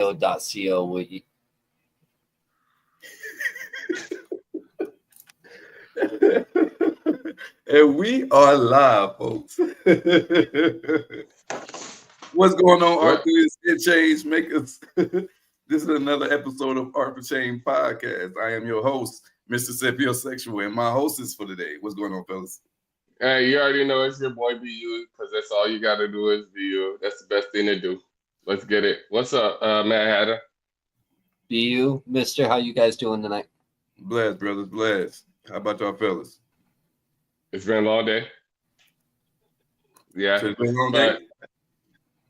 Co with you. And we are live, folks. What's going on, What? Arthur? It's Change Makers. This is another episode of Art for Change podcast. I am your host, Mr. Sapiosexual, and my hostess for today. What's going on, fellas? Hey, you already know it's your boy BU, because that's all you got to do is BU. That's the best thing to do. Let's get it. What's up, Matt Hatter? BU, Mister, how you guys doing tonight? Bless, brothers, bless. How about y'all, fellas? It's been a long day. Yeah. So it's been a long But day?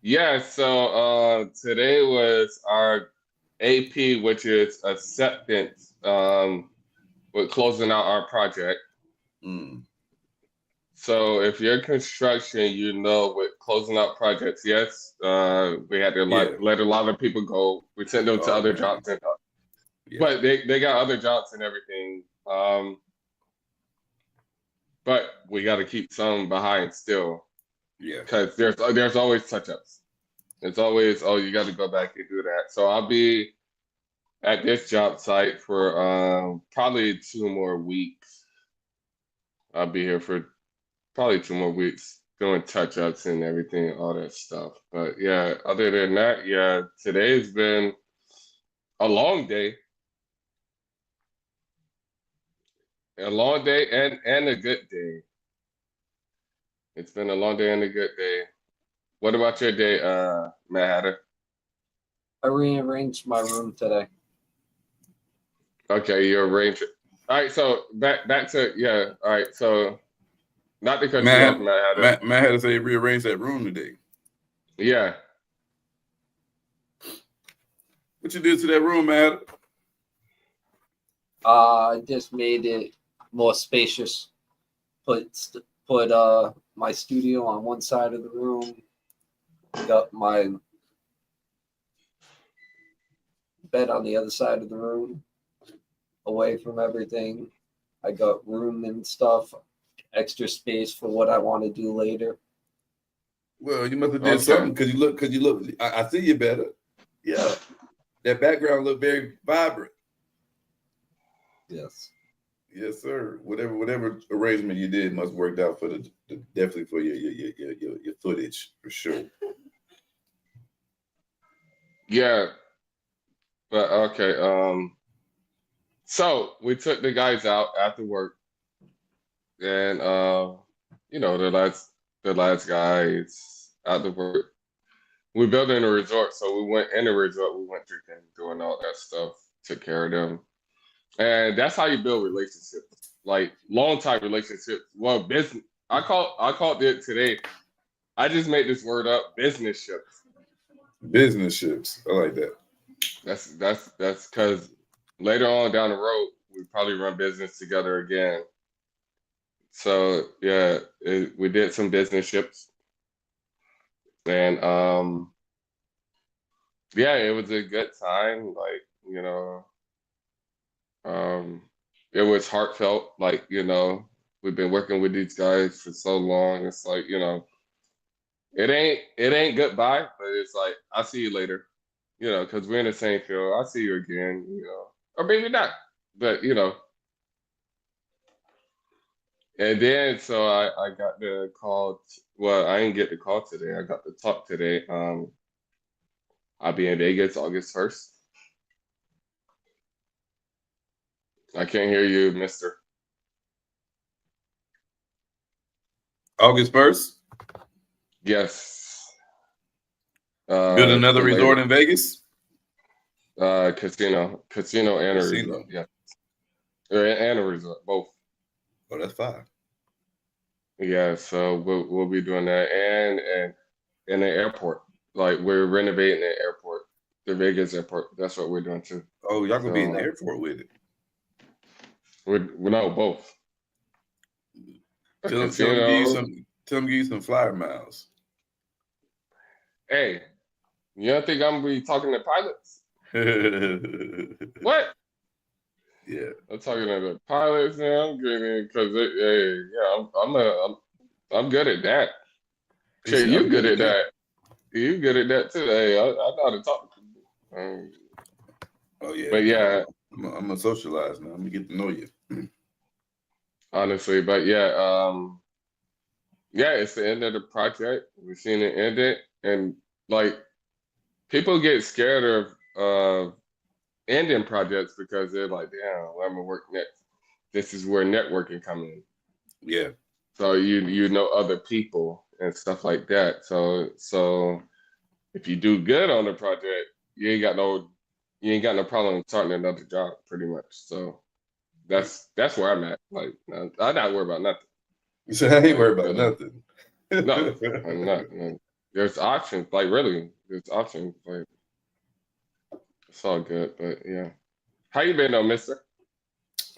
yeah, so today was our AP, which is acceptance, with closing out our project. Mm. So if you're in construction, you know, with closing out projects, yes, we had to let a lot of people go. We sent them to other jobs, but they got other jobs and everything. But we got to keep some behind still. Yeah. Because there's always touch-ups. It's always, oh, you got to go back and do that. So I'll be at this job site for probably 2 more weeks. I'll be here for probably 2 more weeks doing touch-ups and everything, all that stuff. But yeah, other than that, yeah, today's been a long day. A long day and a good day. It's been a long day and a good day. What about your day, Matt Hatter? I rearranged my room today. Okay, you arranged it. All right, so back to yeah. All right, so not because you off, Matt Hatter. Matt had to say rearrange that room today. Yeah. What you did to that room, Matt? I just made it more spacious. Put my studio on one side of the room. Got my bed on the other side of the room, away from everything. I got room and stuff, extra space for what I want to do later. Well, you must have did something because you look. I see you better. Yeah, that background looked very vibrant. Yes. Yes, sir. Whatever arrangement you did must have worked out for definitely for your footage for sure. Yeah. But okay. So we took the guys out after work, and you know, the last guys after work. We built in a resort, so we went in the resort. We went drinking, doing all that stuff, took care of them, and that's how you build relationships, like long time relationships. Well, business. I called it today. I just made this word up. Business ships. Business ships. I like that. That's because later on down the road we probably run business together again. So yeah, we did some business ships, and yeah, it was a good time. Like, you know, it was heartfelt. Like, you know, we've been working with these guys for so long. It's like, you know, it ain't goodbye, but it's like I'll see you later. You know, because we're in the same field. I'll see you again. You know, or maybe not, but you know. And then so I got the call. Well, I didn't get the call today. I got the talk today. I'll be in Vegas August 1st. I can't hear you, mister. August 1st? Yes. Build another resort in Vegas? Casino and a resort. Yeah. And a resort, both. Oh, that's fine. Yeah, so we'll be doing that, and in the airport, like we're renovating the airport, the Vegas airport. That's what we're doing too. Oh, y'all gonna be in the airport with it? We no, both. Tell them give you some flyer miles. Hey, you don't think I'm gonna be talking to pilots? What? Yeah, I'm talking to the pilots now. I'm getting because hey, yeah, I'm good at that. Shit, you good at that. You good at that too. Hey, I know how to talk to people. Um, Oh yeah. but yeah, I'm gonna socialize now. I'm gonna get to know you. honestly, but yeah, it's the end of the project. We've seen it end it, and like people get scared of ending projects because they're like, damn, I'm gonna work next. This is where networking come in. Yeah. So you know other people and stuff like that. So if you do good on the project, you ain't got no problem starting another job, pretty much. So that's where I'm at. Like I'm not worried about nothing. So I ain't Like worried about really, nothing. no, I'm not. No. There's options. Like really, there's options. Like it's all good. But yeah, how you been though, Mister?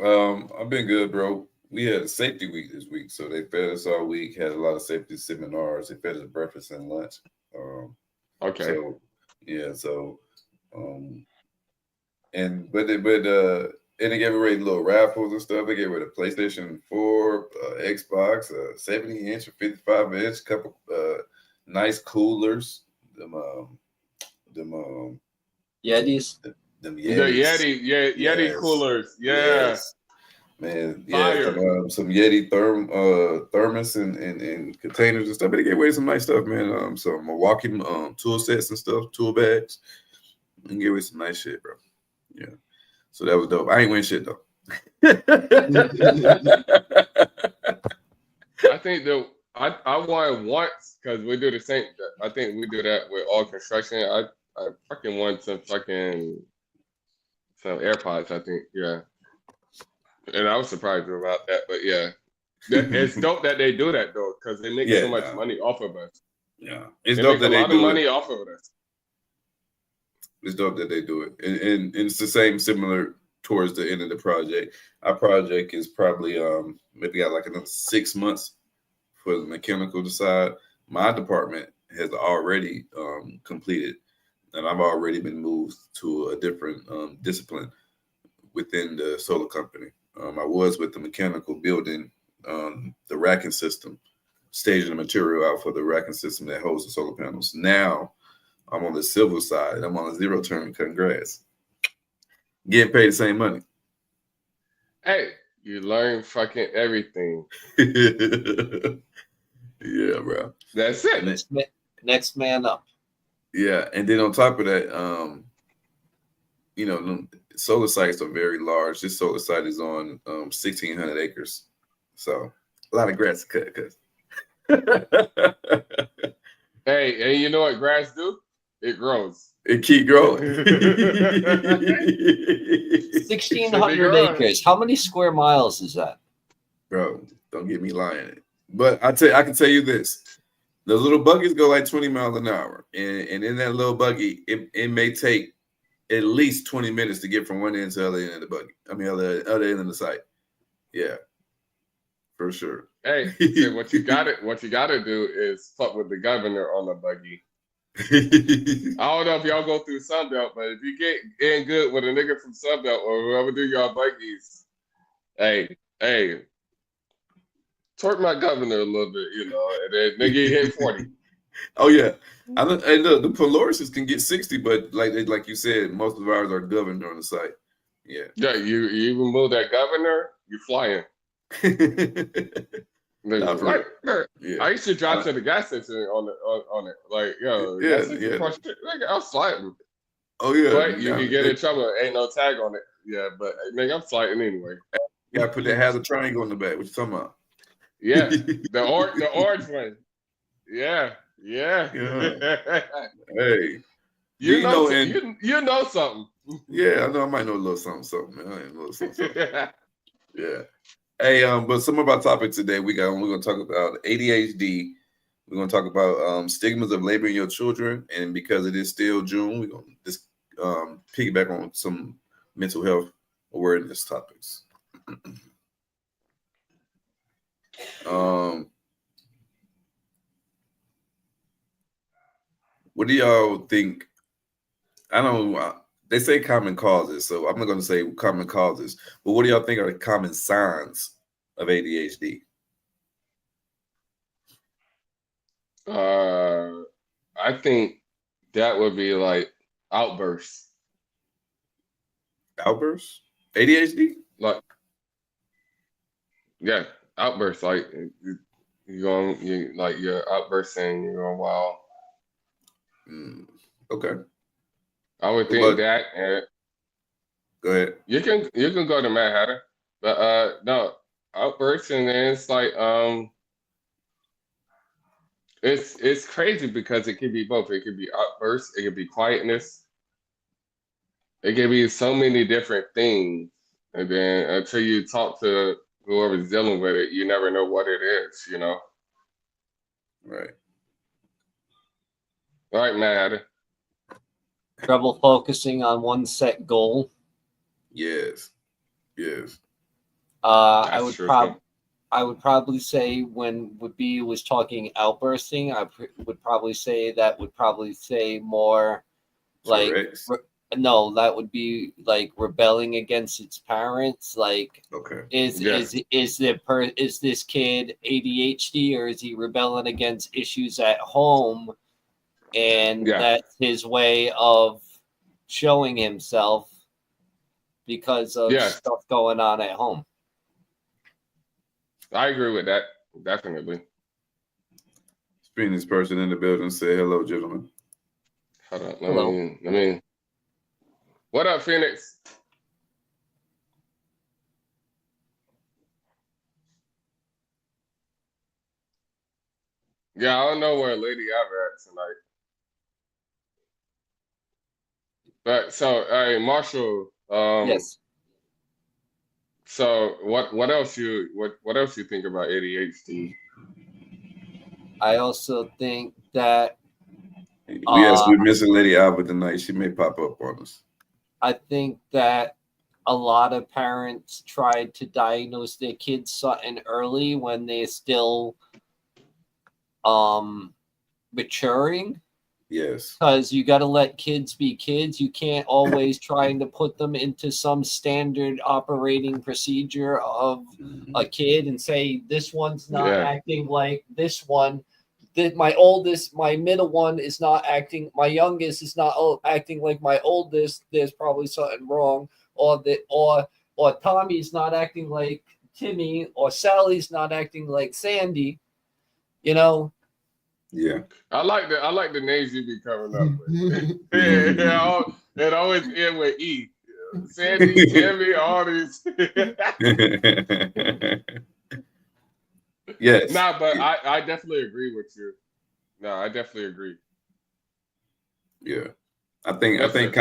I've been good, bro. We had a safety week this week, so they fed us all week. Had a lot of safety seminars. They fed us breakfast and lunch. Um, Okay. so yeah, so um, and they gave away little raffles and stuff. They gave away the PlayStation 4, Xbox, 70-inch or 55-inch, couple nice coolers. Them Yetis. them The Yetis. Yeti Yes, coolers. Yeah, yes. Man, yeah, fire. some Yeti thermos and containers and stuff. But they gave away some nice stuff, man. Some Milwaukee tool sets and stuff, tool bags. And gave away some nice shit, bro. Yeah. So that was dope. I ain't win shit though. I think I won once because we do the same. I think we do that with all construction. I fucking won some AirPods. I think and I was surprised about that. But yeah, it's dope that they do that though because they make so Yeah, much nah. money off of us. Yeah. It's They dope make a that they lot of do it. money off of us. It's dope that they do it. And it's the same similar towards the end of the project. Our project is probably maybe got like another 6 months for the mechanical side. My department has already completed, and I've already been moved to a different discipline within the solar company. I was with the mechanical building, the racking system, staging the material out for the racking system that holds the solar panels. Now I'm on the civil side. I'm on a zero turn cutting grass, getting paid the same money. Hey, you learn fucking everything. Yeah, bro. That's it. Next man up. Yeah, and then on top of that, solar sites are very large. This solar site is on 1,600 acres, so a lot of grass to cut. Cause Hey, and you know what grass do? It grows. it keep growing. 1,600 acres. How many square miles is that? Bro, don't get me lying. But I can tell you this: the little buggies go like 20 miles an hour, and in that little buggy, it may take at least 20 minutes to get from one end to the other end of the buggy. I mean, other end of the site. Yeah, for sure. Hey, so what you gotta do is fuck with the governor on the buggy. I don't know if y'all go through Sunbelt, but if you get in good with a nigga from Sunbelt or whoever do y'all buggies, hey, twerk my governor a little bit, and then nigga hit 40. Oh yeah, and look, the Polaris can get 60, but like you said, most of ours are governed on the site. Yeah. Yeah, you remove that governor, you flying. Nah, for Like, yeah. I used to drive to the gas station on it. Like, yo, the gas station across the street, nigga, I'm sliding. Oh yeah. But you can get in trouble. Ain't no tag on it. Yeah, but nigga, I'm sliding anyway. You gotta put that hazard triangle on the back. What you talking about? Yeah, the orange one. Yeah. Hey, you know something. Yeah, I know I might know a little something, man. I ain't a little something. Yeah. Hey, but some of our topics today we're gonna talk about ADHD. We're gonna talk about stigmas of labeling your children, and because it is still June, we're gonna just piggyback on some mental health awareness topics. What do y'all think? I don't know. They say common causes, so I'm not going to say common causes. But what do y'all think are the common signs of ADHD? I think that would be like outbursts. Outbursts? ADHD? Like, yeah, outbursts. Like you're outbursting. You're going wow. Mm, okay. I would What think about, that, and go ahead. you can go to Mad Hatter, but no outbursts, and then it's like it's crazy because it could be both. It could be outbursts, it could be quietness, it could be so many different things, and then until you talk to whoever's dealing with it, you never know what it is. Right. All right, Mad Hatter. Trouble focusing on one set goal. Yes. Yes. I That's would true too. probably say when Would was talking outbursting, would probably say that would probably say more like Tourette's. no, that would be like rebelling against its parents. Like, Okay. Yeah, is this kid ADHD, or is he rebelling against issues at home? And yeah, that's his way of showing himself because of yeah. stuff going on at home. I agree with that. Definitely. This person in the building say hello, gentlemen. Hold on. Let Hello. me. Let me. What up, Phoenix? Yeah, I don't know where Lady Ava at tonight. But so, hey, Marshall. Yes. So what else what else you think about ADHD? I also think that Yes, uh, we're missing Lady Albert tonight. She may pop up on us. I think that a lot of parents try to diagnose their kids something early when they're still um, maturing, Yes. because you got to let kids be kids. You can't always trying to put them into some standard operating procedure of a kid and say this one's not Yeah, acting like this one. That my middle one is not acting. My youngest is not acting like my oldest. There's probably something wrong, or Tommy's not acting like Timmy, or Sally's not acting like Sandy. You know, Yeah. I like the names you be coming up with. It always end with E. Sandy, Timmy, all these. Yes. Nah, but I definitely agree with you. No, I definitely agree. Yeah. I think Listen,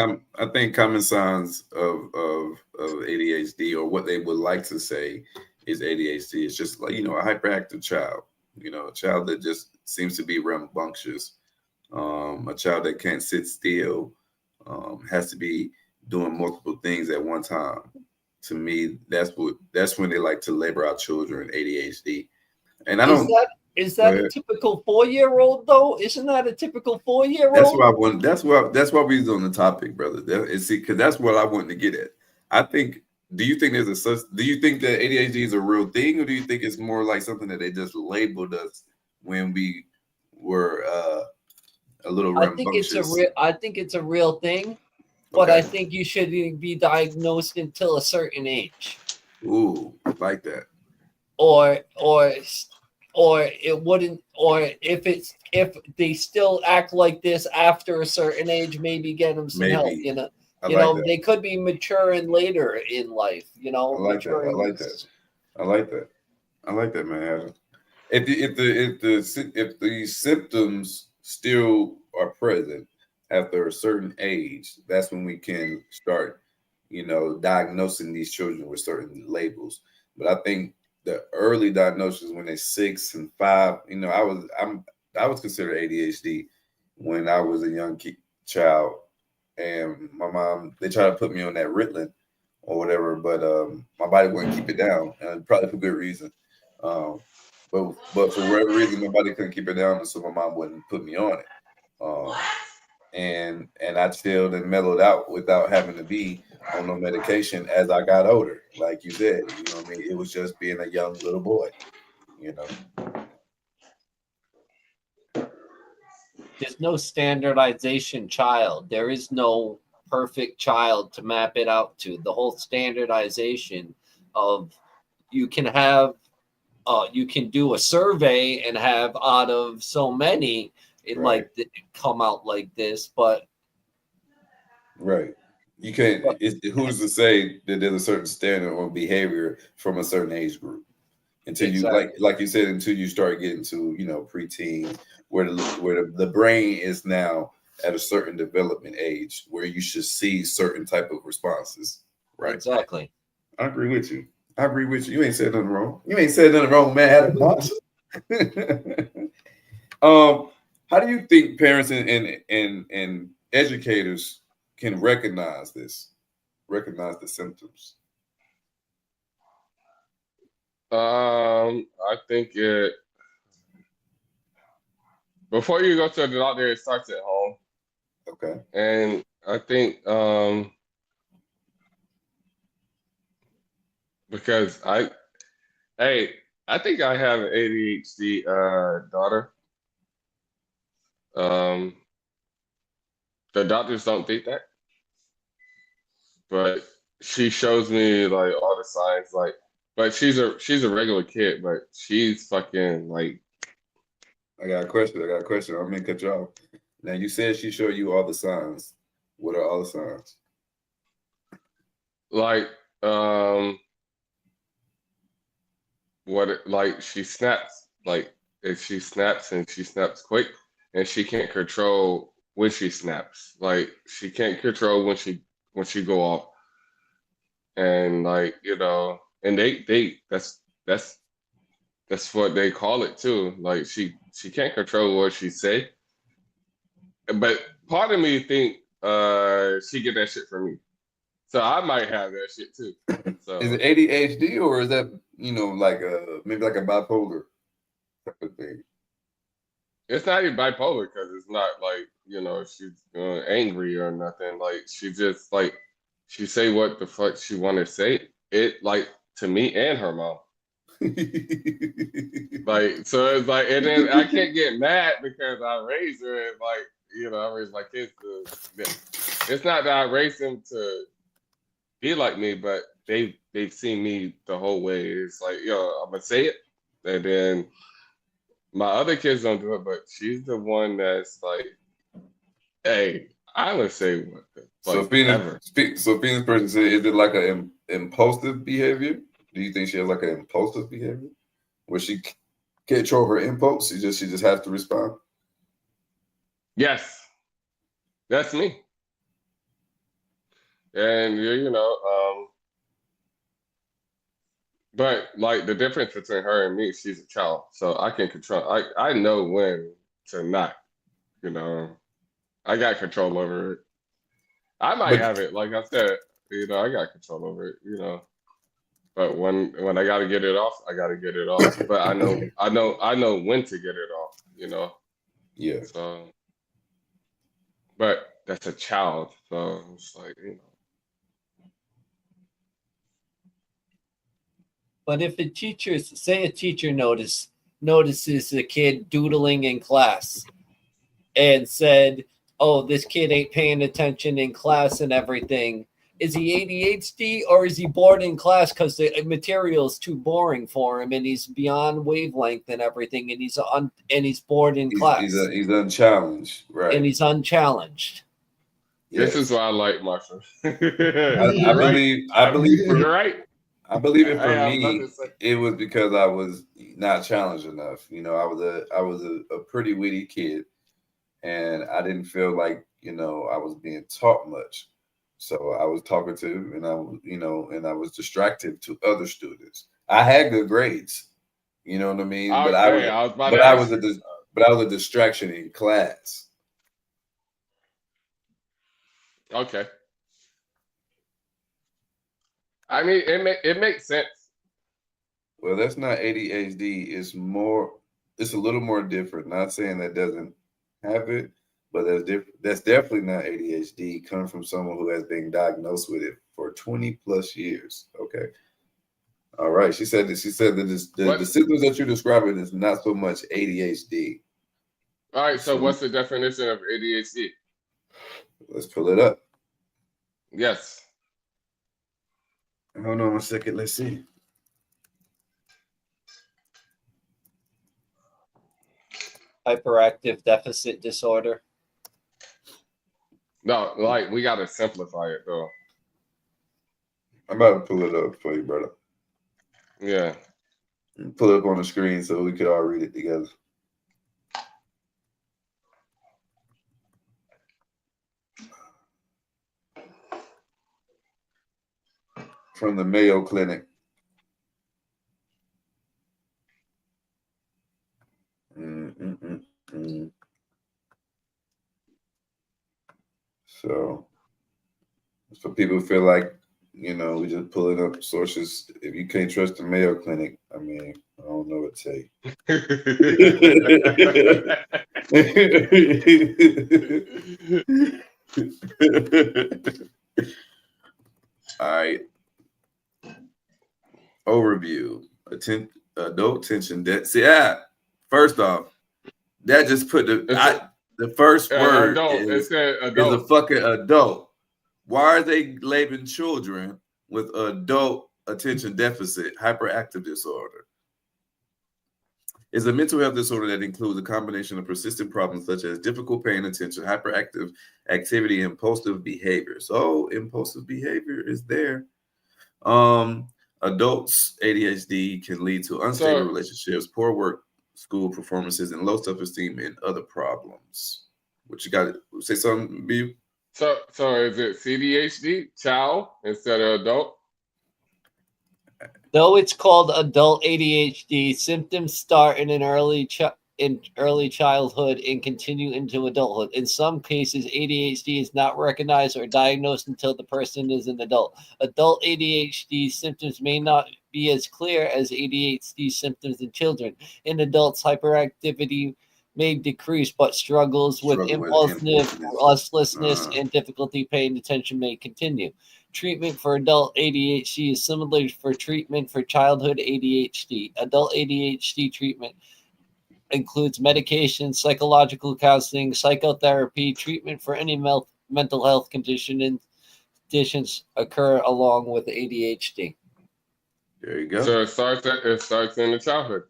common signs of ADHD, or what they would like to say is ADHD, is just like, a hyperactive child. A child that just seems to be rambunctious. A child that can't sit still, has to be doing multiple things at one time. To me, that's when they like to label our children ADHD. And I is don't. that is Go that a ahead. typical 4 year old though? Isn't that a typical 4 year That's old? what I want. That's why we was on the topic, brother. See, because that's what I wanted to get at. I think. Do you think Do you think that ADHD is a real thing, or do you think it's more like something that they just labeled us when we were a little rambunctious? I think it's a real thing, but I Okay. think you shouldn't be diagnosed until a certain age, Ooh, like that. or or or it wouldn't, or if they still act like this after a certain age, maybe get them some help. Maybe. I You like know, that. they could be maturing later in life. I like that. I Maturing. like that. I like that. I like that, man. If the symptoms still are present after a certain age, that's when we can start, diagnosing these children with certain labels. But I think the early diagnosis when they're 6 and 5, I was considered ADHD when I was a young child, and my mom, they tried to put me on that Ritalin or whatever, but my body wouldn't keep it down, and probably for good reason. Um, but for whatever reason, my body couldn't keep it down, and so my mom wouldn't put me on it. And I chilled and mellowed out without having to be on no medication as I got older. Like you said, what I mean? It was just being a young little boy, you know. There's no standardization child. There is no perfect child to map it out to. The whole standardization of you can have you can do a survey and have out of so many it Right. come out like this, but Right. You can't. Who's to say that there's a certain standard on behavior from a certain age group until you exactly. like you said, until you start getting to preteen, where the brain is now at a certain development age where you should see certain type of responses. Right. Exactly. I agree with you. You ain't said nothing wrong. You ain't said nothing wrong, man. Adam Marshall. How do you think parents and educators can recognize the symptoms? I think before you go to the doctor, it starts at home. Okay. And I think because I think I have an ADHD daughter. The doctors don't think that, but she shows me like all the signs. Like, but she's a regular kid, but she's fucking like. I got a question. I'm gonna cut you off. Now you said she showed you all the signs. What are all the signs? Like, like she snaps. Like, if she snaps and she snaps quick, and she can't control when she snaps. Like, she can't control when she go off. And like, and that's what they call it too. Like, she can't control what she say. But part of me think she get that shit from me. So I might have that shit too. So Is it ADHD or is that like maybe like a bipolar type of thing? it's not even bipolar because it's not like she's angry or nothing. Like, she just like she say what the fuck she want to say. It like to me and her mom. Like, so it's like, and then I can't get mad because I raised her and like I raised my kids to. It's not that I raised them to be like me, but they've seen me the whole way. It's like, I'm gonna say it, and then my other kids don't do it, but she's the one that's like, hey, I would say what the So fuck ever. Phoenix person said, is it like an impulsive behavior? Do you think she has like an impulsive behavior where she can't control her impulse? She just has to respond. Yes, that's me. And but like the difference between her and me, she's a child, so I can control. I know when to not. I got control over it. I might have it, like I said. I got control over it. But when I gotta get it off, I gotta get it off. But I know when to get it off. Yeah. So, but that's a child, so it's like But if a teacher notices a kid doodling in class and said, "Oh, this kid ain't paying attention in class and everything," is he ADHD or is he bored in class because the material is too boring for him and he's beyond wavelength and everything and he's bored in class He's unchallenged, right? and he's unchallenged. this is Yes. why I like Marshall. I You're right. believe You're right. I believe it I for have nothing me. to say. It was because I was not challenged enough. I was a pretty witty kid, and I didn't feel like I was being taught much. So I was talkative, and I was distracted to other students. I had good grades, you know what I mean. But I was about to ask you. I was a distraction in class. Okay. I mean, it makes sense. Well, that's not ADHD. It's a little more different. Not saying that doesn't have it, but that's different. That's definitely not ADHD. Coming from someone who has been diagnosed with it for 20 plus years. Okay. All right. She said that the symptoms that you're describing is not so much ADHD. All right. So what's the definition of ADHD? Let's pull it up. Yes. Hold on 1 second. Let's see. Hyperactive deficit disorder. No, like we gotta simplify it though. I'm about to pull it up for you, brother. Yeah. Pull it up on the screen so we could all read it together. From the Mayo Clinic. So people who feel like, we just pulling up sources. If you can't trust the Mayo Clinic, I mean, I don't know what to say. All right. Overview. Adult tension debt. See, first off, that just put the first word adult. It said adult. is a fucking adult. Why are they labeling children with adult attention deficit hyperactive disorder? It's a mental health disorder that includes a combination of persistent problems such as difficult paying attention, hyperactive activity, and impulsive behavior. So impulsive behavior is there. Adults ADHD can lead to unstable relationships, poor work, school performances, and low self-esteem and other problems. What you got to say something, B? So is it CDHD, child, instead of adult? Though it's called adult ADHD, symptoms start in early childhood and continue into adulthood. In some cases, ADHD is not recognized or diagnosed until the person is an adult. Adult ADHD symptoms may not be as clear as ADHD symptoms in children. In adults, hyperactivity may decrease, but struggles with impulsiveness, restlessness, and difficulty paying attention may continue. Treatment for adult ADHD is similar for treatment for childhood ADHD. Adult ADHD treatment includes medication, psychological counseling, psychotherapy. Treatment for any mental health conditions occur along with ADHD. There you go. So it starts in the childhood.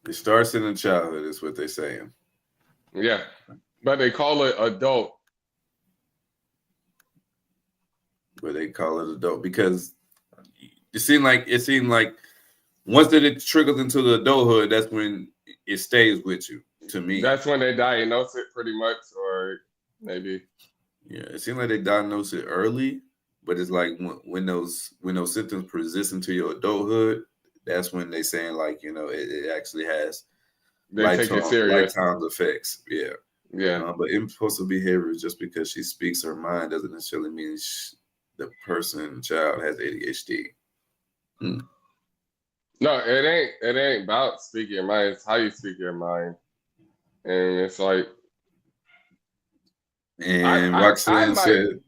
It starts in the childhood, is what they're saying. Yeah, but they call it adult. But they call it adult because it seemed like once that it trickles into the adulthood, that's when it stays with you. To me, that's when they diagnose it, pretty much, or maybe. Yeah, it seems like they diagnose it early, but it's like when those symptoms persist into your adulthood, that's when they saying like it actually has lifetime effects. Yeah, yeah. But impulsive behavior is just because she speaks her mind doesn't necessarily mean the child has ADHD. No, it ain't about speaking your mind. It's how you speak your mind, and it's like. And Roxanne said,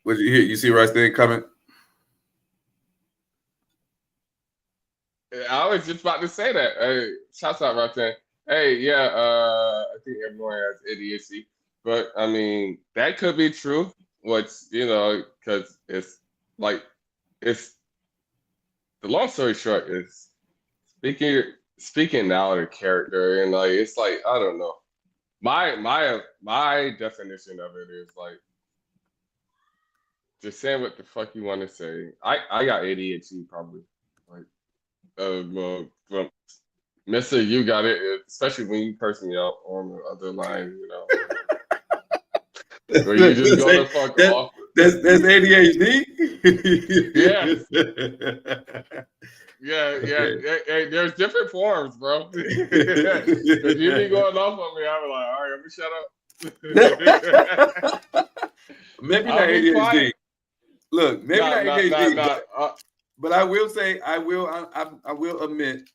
"What did you hear? You see Roxanne comment?" I was just about to say that. Hey, shouts out Roxanne. Hey, yeah, I think everyone has ADHD, but I mean that could be true. What's because it's like it's the long story short is speaking out of character, and like it's like I don't know. My definition of it is like just saying what the fuck you want to say. I got ADHD probably like from Mister, you got it, especially when you curse me out on the other line, Where you just go the fuck off. That's ADHD? Yes. Yeah. Hey, there's different forms, bro. If you be going off on me, I'm like, all right, let me shut up. Maybe not ADHD. Quiet. Look, maybe not ADHD. But I will say, I will admit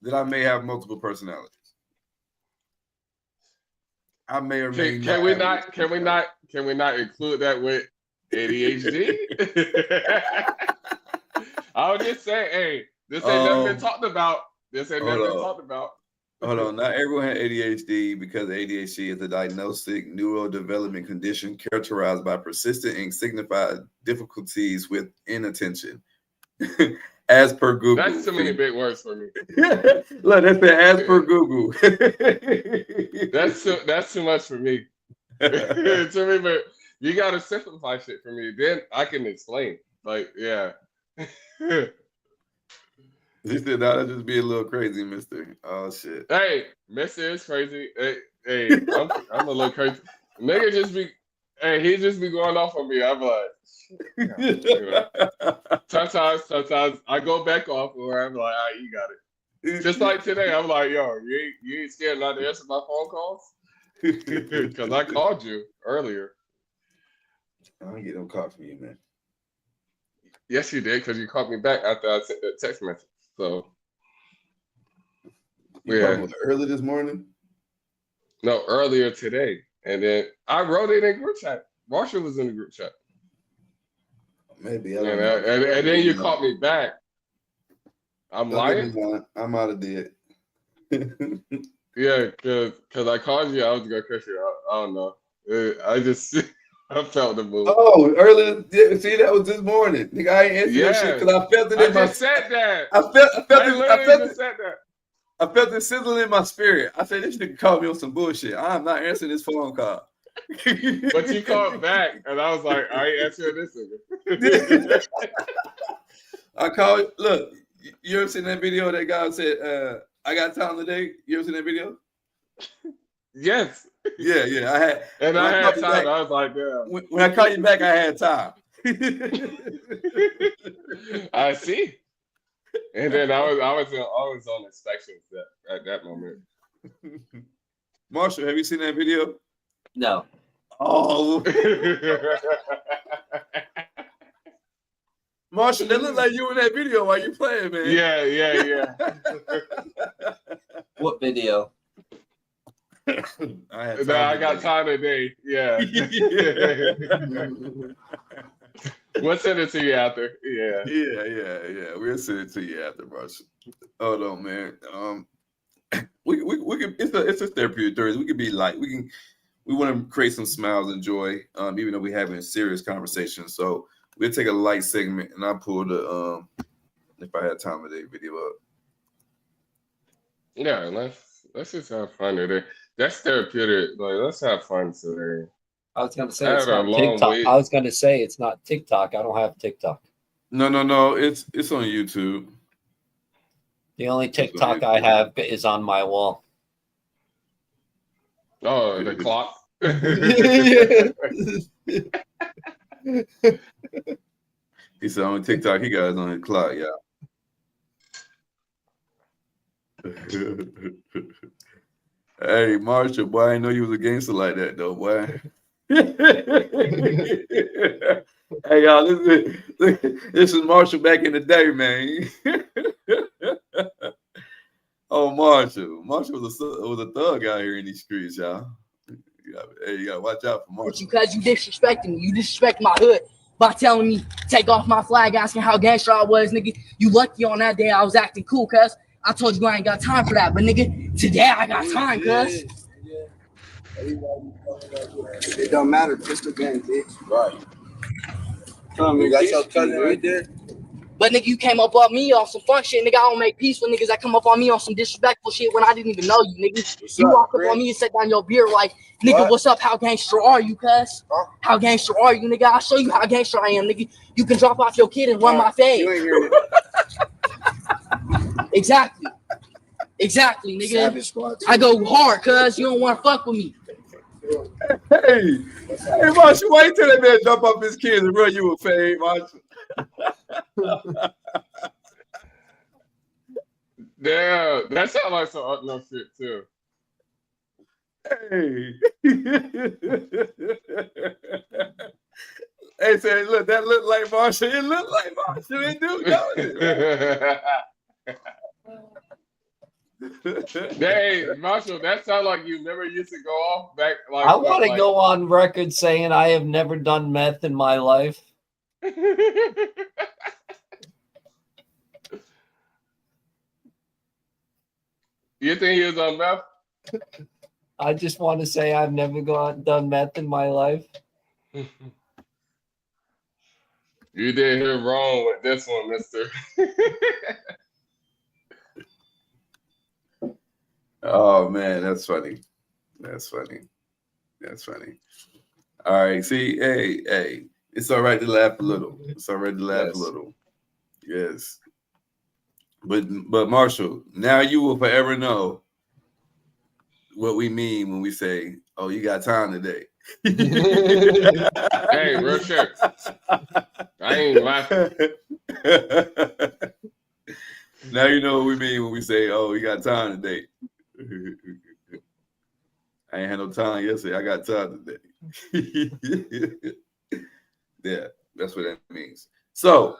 that I may have multiple personalities. I may or may Can we not include that with ADHD? I was just saying, hey, this ain't never been talked about. This ain't never been talked about. Hold on. Not everyone had ADHD because ADHD is a diagnostic neurodevelopment condition characterized by persistent and signified difficulties with inattention. As per Google. That's too many big words for me. Look, that's the as per Google. That's too much for me. To me, but you gotta simplify shit for me. Then I can explain. Like, yeah. He said that'll just be a little crazy, mister. Oh shit. Hey, Mister is crazy. Hey, I'm a little crazy. Nigga he just be going off on me. I'm like, anyway. Sometimes I go back off or I'm like, all right, you got it. Just like today, I'm like, yo, you ain't scared not to answer my phone calls? Because I called you earlier. I don't get no call from you, man. Yes, you did, because you called me back after I sent the text message. So, You called me early this morning? No, earlier today. And then I wrote it in group chat. Marshall was in the group chat. Maybe. And then you called me back. I'm lying? I'm out of there. Yeah, because I called you. I was going to curse you out. I don't know. I felt the move. Oh, earlier. Yeah, see, that was this morning. Nigga, I ain't answered your shit because I felt it in my... I just said that. I just said that. I felt it sizzling in my spirit. I said, this nigga called me on some bullshit. I'm not answering this phone call. But you called back, and I was like, I ain't answering this nigga. I called. Look, you ever seen that video that guy said, I got time today? You ever seen that video? Yes. Yeah, I had. And I had time. Back, I was like, yeah. When I called you back, I had time. I see. And then I was on inspections at that moment. Marshall, have you seen that video? No. Oh. Marshall, that look like you in that video while you playing, man. Yeah. What video? I got time today. Yeah. We'll send it to you after. Yeah. We'll send it to you after, Marshall. Hold on, man. We can. It's a therapeutic Thursday. We can be light. We want to create some smiles and joy, even though we're having a serious conversation. So we'll take a light segment, and I'll pull the if I had time today video up. Yeah, let's just have fun today. That's therapeutic. Like, let's have fun today. I was gonna say it's not TikTok. I was gonna say it's not TikTok. I don't have TikTok. No. It's on YouTube. The only TikTok I have is on my wall. Oh, the clock. He said on TikTok he got his on his clock, yeah. Hey, Marshall, boy, I didn't know you was a gangster like that, though, boy. Hey, y'all, this is Marshall back in the day, man. Oh, Marshall was a thug out here in these streets, y'all. You gotta watch out for Marshall. Because you disrespecting me. You disrespect my hood by telling me take off my flag, asking how gangster I was, nigga. You lucky on that day I was acting cool, cuz. I told you I ain't got time for that, but nigga, today I got time, cuz. It don't matter, pistol game, bitch. Right. You got your cousin right there. But nigga, you came up on me on some fun shit, nigga. I don't make peace with niggas that come up on me on some disrespectful shit when I didn't even know you, nigga. You walk up on me and set down your beer like, nigga, what's up? How gangster are you, cuz? How gangster are you, nigga? I'll show you how gangster I am, nigga. You can drop off your kid and run my fade. You ain't hearing it. Exactly, nigga. I go hard, cuz you don't want to fuck with me. Hey, Marshall, wait till that man jump off his kids and run you a fade, Marshall. Yeah, that sounds like some up no shit too. Hey. Hey, say, look, that looked like Marshall. It looked like Marshall. It do, don't it? Hey, Marshall, that sounds like you never used to go off back. Like I want to go on record saying I have never done meth in my life. You think he was on meth? I just want to say I've never done meth in my life. You did hear wrong with this one, mister. Oh man, that's funny. That's funny. That's funny. All right. See, hey, it's all right to laugh a little. It's all right to laugh a little. Yes. But Marshall, now you will forever know what we mean when we say, "Oh, you got time today." Hey, real shit. I ain't laughing. Now you know what we mean when we say, "Oh, you got time today." I ain't had no time yesterday. I got time today. Yeah, that's what that means. So,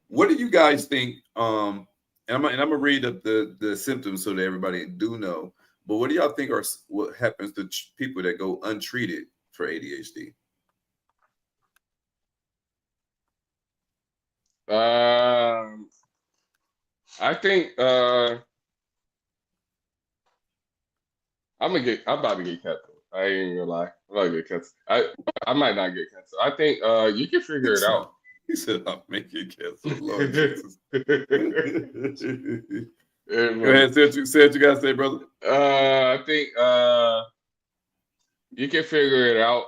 what do you guys think? And I'm gonna read up the symptoms so that everybody do know. But what do y'all think are what happens to people that go untreated for ADHD? I think I'm about to get canceled. I ain't gonna lie. I'm about to get canceled. I might not get canceled. I think you can figure it out. He said, "I'll make you cancel." Lord Jesus. Go ahead, say what you gotta say, brother. I think you can figure it out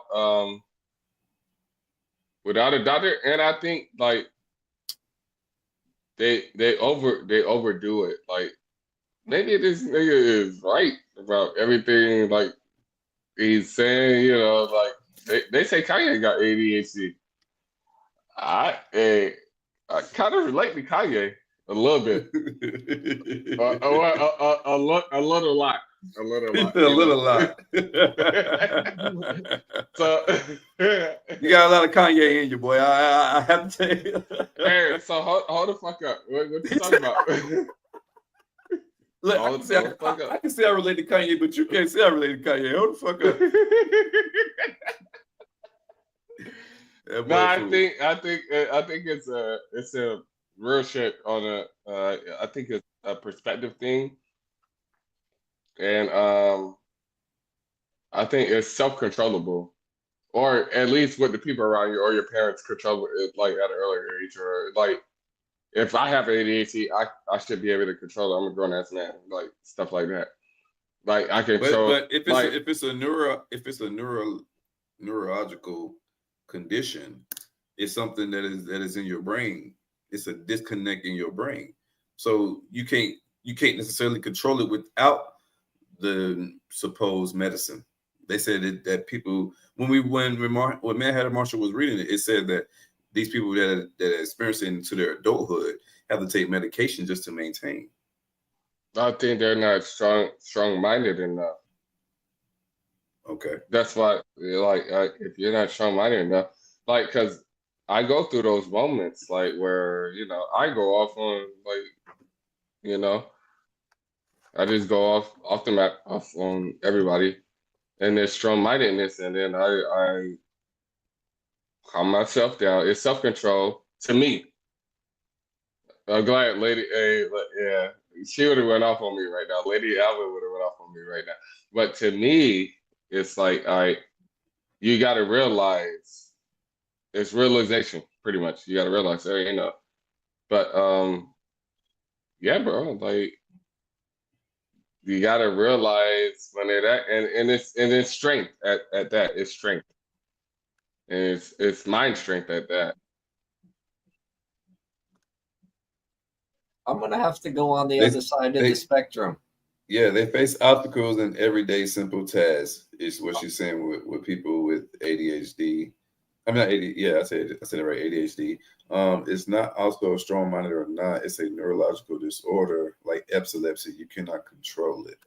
without a doctor, and I think like they overdo it. Like maybe this nigga is right about everything like he's saying. You know, like they say Kanye got ADHD. I kind of relate to Kanye a little bit, a little lot. A little lot. So you got a lot of Kanye in you, boy. I have to tell you. Hey, so hold the fuck up. What you talking about? Look, I can say I relate to Kanye, but you can't say I relate to Kanye. Hold the fuck up. No, I think it's a real shit on I think it's a perspective thing, and I think it's self-controllable, or at least with the people around you or your parents control it like at an earlier age, or like if I have ADHD, I should be able to control it. I'm a grown ass man, like stuff like that. Like I control. But if it's a neurological condition, it's something that is in your brain. It's a disconnect in your brain, so you can't necessarily control it without the supposed medicine. They said that people when Mad Hatter Marshall was reading it, it said that these people that experience it into their adulthood have to take medication just to maintain. I think they're not strong-minded enough. Okay, that's why. Like, if you're not strong-minded enough, like, because I go through those moments, like where I go off on I just go off the map, off on everybody, and there's strong-mindedness, and then I calm myself down. It's self-control to me. I'm glad Lady A, yeah, she would have went off on me right now. Lady Alvin would have went off on me right now. But to me, it's like, you got to realize, it's realization, pretty much. You got to realize, But yeah, bro, like you got to realize when it and it's strength at that. It's strength, and it's mind strength at that. I'm gonna have to go on the other side of the spectrum. Yeah, they face obstacles in everyday simple tasks. Is what she's saying with people with ADHD. I mean, not ADHD. Yeah, I said it right. ADHD. It's not also a strong-minded or not. It's a neurological disorder like epilepsy. You cannot control it.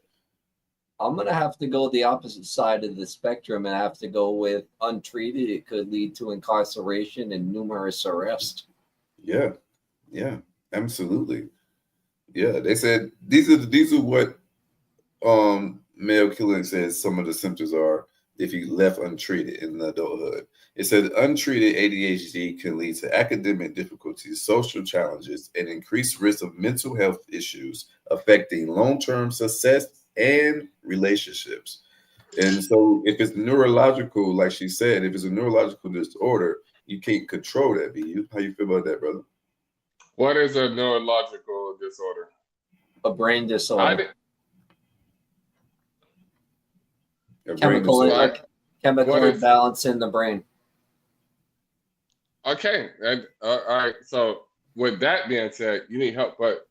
I'm gonna have to go the opposite side of the spectrum and have to go with untreated. It could lead to incarceration and numerous arrests. Yeah, absolutely. Yeah, they said these are what Mayo Killing says some of the symptoms are. if you left untreated in adulthood. It says untreated ADHD can lead to academic difficulties, social challenges, and increased risk of mental health issues affecting long-term success and relationships. And so if it's neurological, like she said, if it's a neurological disorder, you can't control that, BU. How you feel about that, brother? What is a neurological disorder? A brain disorder. Chemical imbalance in the brain. Okay, and all right. So with that being said, you need help, but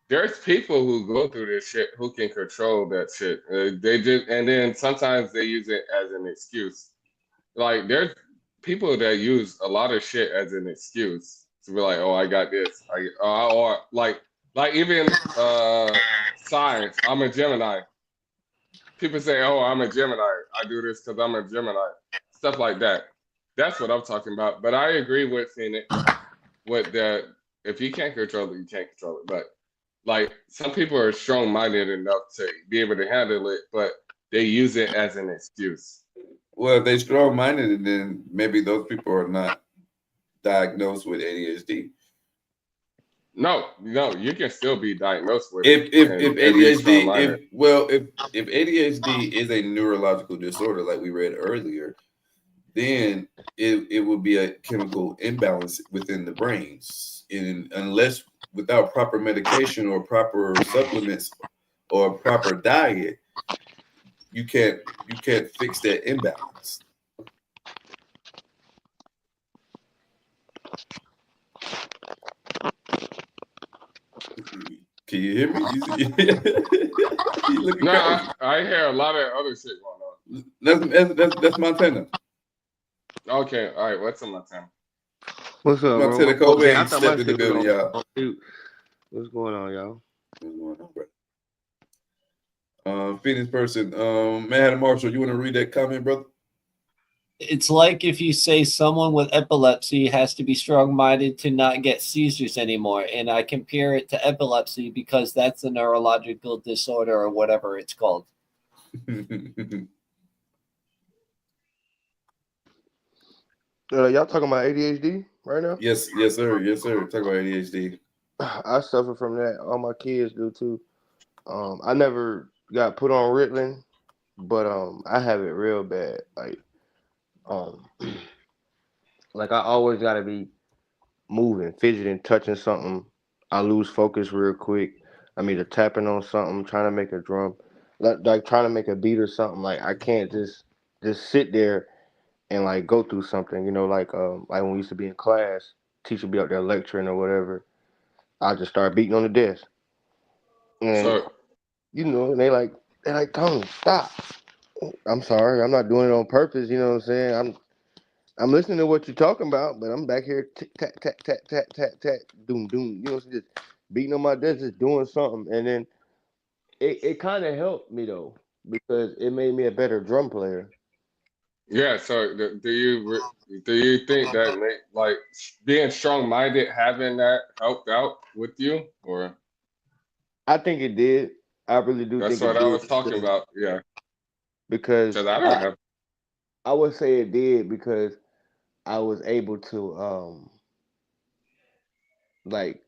there's people who go through this shit who can control that shit. They just, and then sometimes they use it as an excuse. Like there's people that use a lot of shit as an excuse to be like, oh, I got this, or like even science. I'm a Gemini. People say, oh, I'm a Gemini. I do this because I'm a Gemini. Stuff like that. That's what I'm talking about. But I agree with Phoenix with that. If you can't control it, you can't control it. But like some people are strong-minded enough to be able to handle it, but they use it as an excuse. Well, if they're strong-minded, then maybe those people are not diagnosed with ADHD. No, you can still be diagnosed with if ADHD. If ADHD is a neurological disorder, like we read earlier, then it would be a chemical imbalance within the brains, and unless without proper medication or proper supplements or proper diet, you can't fix that imbalance. Can you hear me? No, I hear a lot of other shit going on. That's Montana. Okay, all right. What's in Montana? What's up, Montana, bro? Kobe ain't stepped in the building, y'all. What's going on, y'all? What's going on, bro? Phoenix person, man, Marshall, you want to read that comment, brother? It's like if you say someone with epilepsy has to be strong-minded to not get seizures anymore, and I compare it to epilepsy because that's a neurological disorder or whatever it's called. Y'all talking about ADHD right now? Yes, sir. Talk about ADHD. I suffer from that. All my kids do too. I never got put on Ritalin, but I have it real bad. Like I always gotta be moving, fidgeting, touching something. I lose focus real quick. I'm either tapping on something, trying to make a drum, like trying to make a beat or something. Like I can't just sit there and like go through something, like when we used to be in class, teacher be up there lecturing or whatever, I just start beating on the desk. And and they like, Tony, stop. I'm sorry, I'm not doing it on purpose, you know what I'm saying? I'm listening to what you're talking about, but I'm back here tick tack tack tack tack tack tack doom doom, just beating on my desk, just doing something. And then it kind of helped me though, because it made me a better drum player. Yeah. So do you think that like being strong-minded, having that helped out with you, or? I think it did. I really do. That's think what it I did was talking about. Yeah. Because I don't have. I would say it did because I was able to like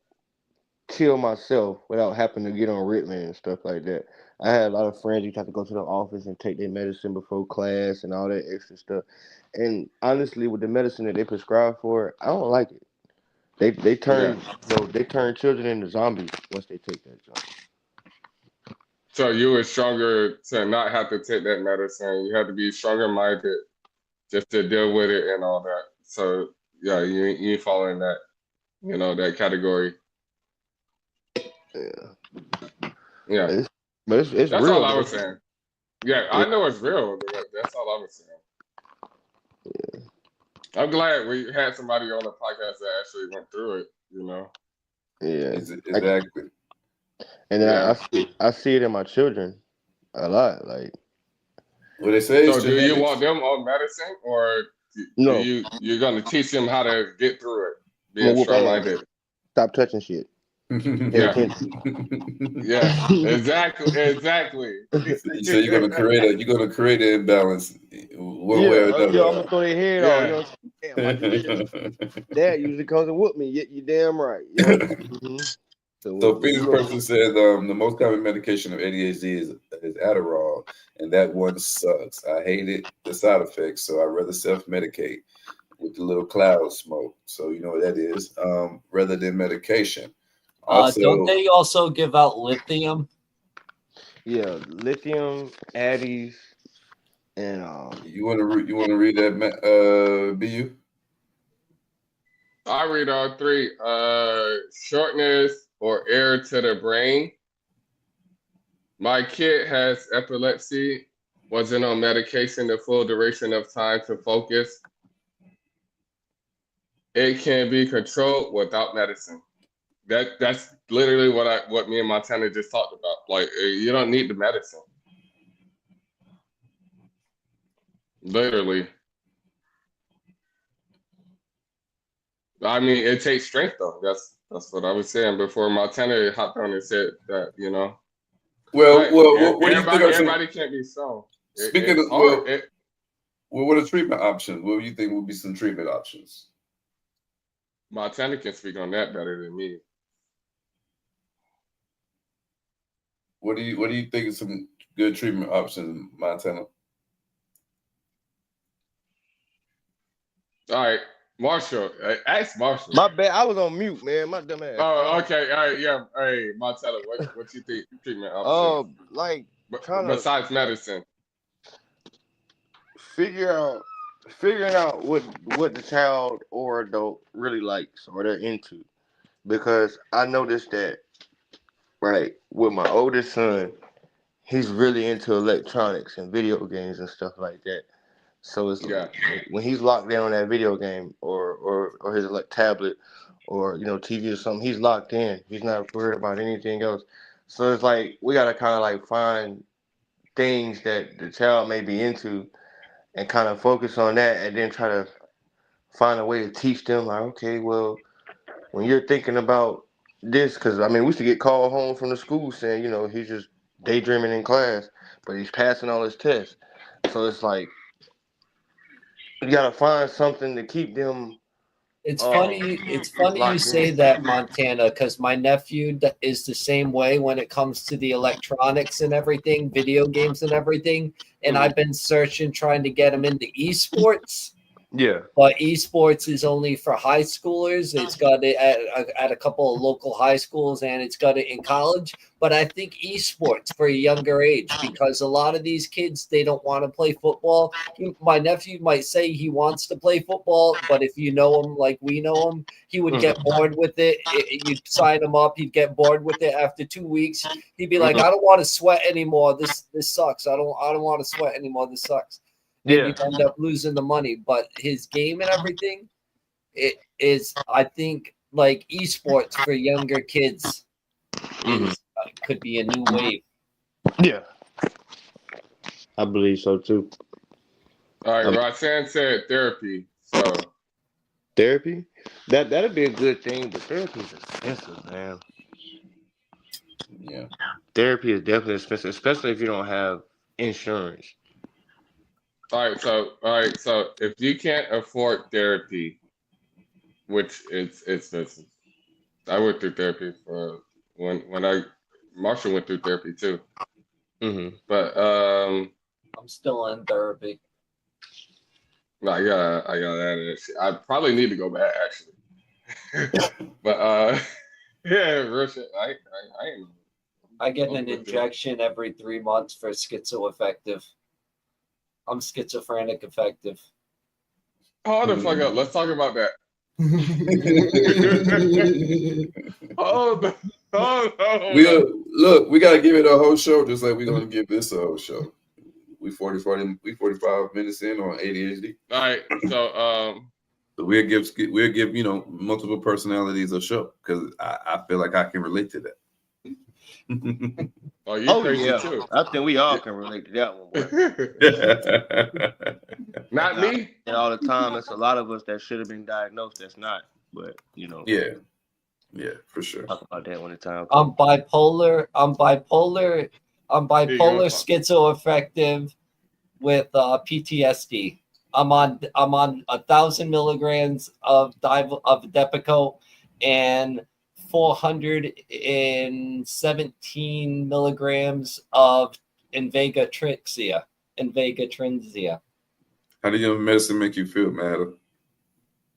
chill myself without having to get on Ritalin and stuff like that. I had a lot of friends who had to go to the office and take their medicine before class and all that extra stuff. And honestly, with the medicine that they prescribe for it, I don't like it. They turn they turn children into zombies once they take that junk. So you were stronger to not have to take that medicine. You had to be stronger minded just to deal with it and all that. So yeah, you fall in that, that category. Yeah. But it's That's real. all I was saying. Yeah, I know it's real. That's all I was saying. Yeah. I'm glad we had somebody on the podcast that actually went through it, Yeah. Exactly. And then I see it in my children a lot. Like, what they say. So do you want them on medicine, or you're gonna teach them how to get through it, being strong-minded? Stop touching shit. Pay Yeah, attention. yeah, exactly. So you're gonna create an imbalance one way or Yeah, I'm another. gonna throw their head off. You know Yeah, what I'm saying? Damn, my dad usually comes and whoop me. You damn right. Yep. So So when you Phoenix go, person said the most common medication of ADHD is Adderall, and that one sucks. I hate it, the side effects, so I'd rather self-medicate with the little cloud smoke. So you know what that is, rather than medication. Also, Don't they also give out lithium? yeah, lithium, Addies, and you want to read that, BU? I read all three. Shortness or air to the brain. My kid has epilepsy. Wasn't on medication the full duration of time to focus. It can be controlled without medicine. That's literally what me and Montana just talked about. Like you don't need the medicine. Literally. I mean, it takes strength though. That's what I was saying before Montana hopped on and said that, you know. Well, But what do you think are some? everybody can't be strong. Speaking It's of hard. what are treatment options? What do you think would be some treatment options? Montana can speak on that better than me. What do you think is some good treatment options, Montana? All right, Marshall. Ask Marshall. my bad. I was on mute, man. My dumb ass. Oh, okay. All right, yeah. Hey, Montana, what you think treatment options Like trying to besides medicine? figuring out what the child or adult really likes or they're into, because I noticed that right with my oldest son, he's really into electronics and video games and stuff like that. So it's Yeah. like when he's locked in on that video game or his like tablet or TV or something, he's locked in. He's not worried about anything else. So it's like we gotta kind of like find things that the child may be into and kind of focus on that, and then try to find a way to teach them like, okay, well, when you're thinking about this, because I mean, we used to get called home from the school saying, he's just daydreaming in class, but he's passing all his tests. So it's like you gotta find something to keep them. It's funny. It's funny you say that, Montana, because my nephew is the same way when it comes to the electronics and everything, video games and everything. And I've been searching, trying to get him into esports. Yeah. But esports is only for high schoolers. It's got it at a couple of local high schools, and it's got it in college. But I think esports for a younger age, because a lot of these kids, they don't want to play football. My nephew might say he wants to play football, but if you know him like we know him, he would get bored with it. You'd sign him up, he'd get bored with it after 2 weeks. He'd be like, I don't want to sweat anymore. This sucks. I don't want to sweat anymore. This sucks. And you end up losing the money. But his game and everything, it is, I think, like esports for younger kids could be a new wave. Yeah, I believe so too. All right, Roxanne said therapy. So therapy, that'd be a good thing, but therapy is expensive, man. Yeah, therapy is definitely expensive, especially if you don't have insurance. All right, so if you can't afford therapy, which it's expensive. I went through therapy for when Marshall went through therapy too. But I'm still in therapy. I got out of it. I probably need to go back actually. But yeah, real shit. I get an injection every 3 months for schizoaffective. I'm schizophrenic effective. Hold the fuck up. Let's talk about that. We gotta give it a whole show, just like we're gonna give this a whole show. We 45 minutes in on ADHD. All right, so we'll give multiple personalities a show, because I feel like I can relate to that. You crazy too. I think we all can relate to that one. Not me. And all the time, it's a lot of us that should have been diagnosed that's not. But Yeah. Yeah, for sure. Talk about that when the time I'm comes. bipolar. I'm bipolar. I'm Here you go. schizoaffective with PTSD. I'm on 1,000 milligrams of Depakote and 417 milligrams of Invega Trinzia. How do your medicine make you feel, man?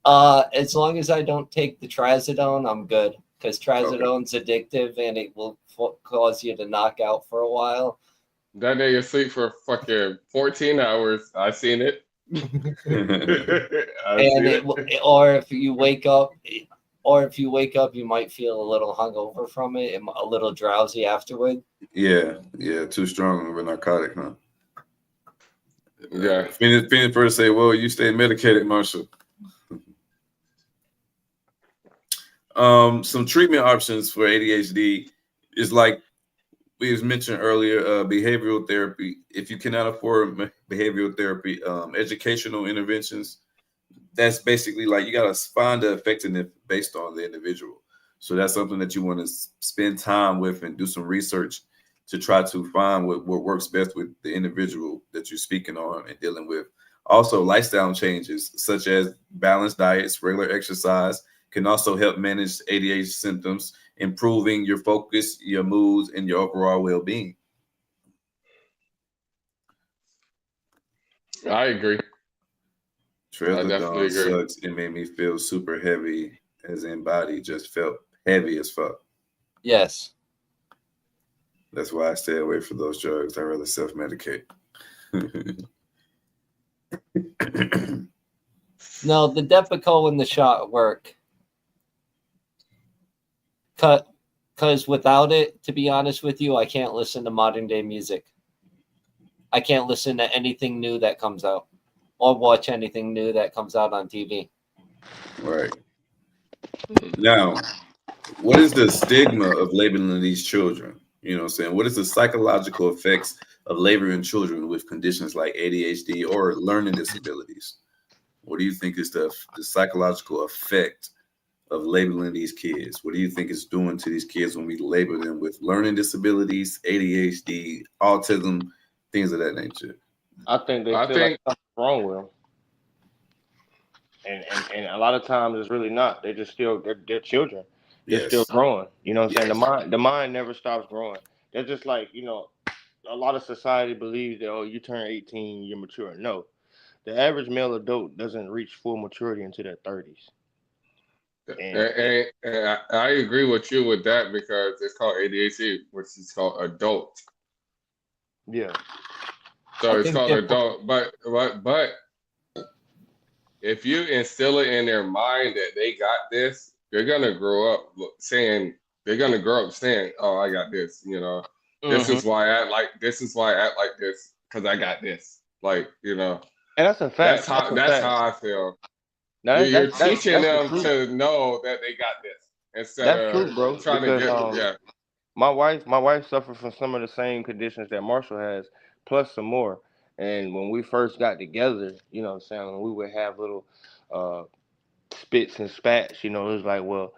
As long as I don't take the trazodone, I'm good. Because trazodone's addictive and it will cause you to knock out for a while. That day you sleep for fucking 14 hours. I seen it. Or if you wake up, you might feel a little hungover from it and a little drowsy afterward. Yeah, too strong of a narcotic, huh? Yeah. Phoenix first say, "Well, you stay medicated, Marshall." Some treatment options for ADHD is like we was mentioned earlier, behavioral therapy. If you cannot afford behavioral therapy, educational interventions. That's basically like you gotta find the effectiveness based on the individual. So that's something that you want to spend time with and do some research to try to find what works best with the individual that you're speaking on and dealing with. Also, lifestyle changes such as balanced diets, regular exercise can also help manage ADHD symptoms, improving your focus, your moods, and your overall well-being. I agree. I definitely Trazodone agree. sucks. It made me feel super heavy, as in body just felt heavy as fuck. Yes. That's why I stay away from those drugs. I rather self-medicate. No, the Depakote and the shot work. Because without it, to be honest with you, I can't listen to modern day music. I can't listen to anything new that comes out or watch anything new that comes out on TV. Right. Now, what is the stigma of labeling these children? You know what I'm saying? What is the psychological effects of labeling children with conditions like ADHD or learning disabilities? What do you think is the psychological effect of labeling these kids? What do you think it's doing to these kids when we label them with learning disabilities, ADHD, autism, things of that nature? I think they feel like something's wrong with them. And a lot of times it's really not. They just still they're children. They're still growing. You know what I'm saying? The mind never stops growing. They're just like, a lot of society believes that, oh, you turn 18, you're mature. No. The average male adult doesn't reach full maturity until their 30s. And I agree with you with that because it's called ADHD, which is called adult. Yeah. So it's called adult. But if you instill it in their mind that they got this, they're gonna grow up saying, "Oh, I got this." This is why I act like this. Is why I act like this because I got this. Like, And that's a fact. That's how I feel. Now, You're teaching them to know that they got this instead of true, bro. trying to get. My wife suffered from some of the same conditions that Marshall has, plus some more. And when we first got together, you know what I'm saying, when we would have little spits and spats, it was like, well,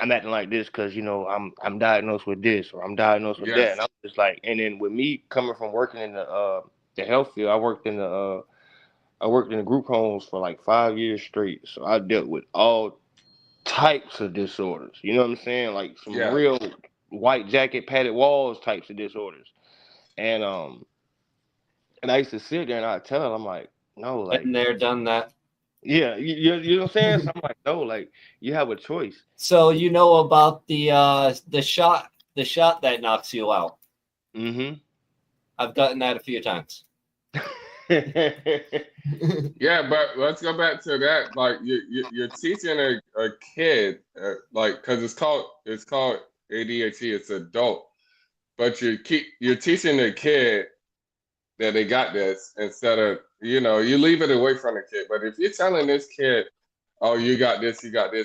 I'm acting like this because, I'm diagnosed with this or I'm diagnosed with that. And I'm just like, and then with me coming from working in the health field, I worked in the group homes for like 5 years straight. So I dealt with all types of disorders. You know what I'm saying? Like some real white jacket, padded walls types of disorders. And I used to sit there and I'd tell her, I'm like, no, like, been there, done that. Yeah, you know what I'm saying? So I'm like, no, like, you have a choice. So you know about the shot that knocks you out. Mm-hmm. I've gotten that a few times. Yeah, but let's go back to that. Like you're teaching a kid, like, because it's called ADHD. It's adult, but you're teaching the kid that they got this instead of you leave it away from the kid. But if you're telling this kid, oh, you got this,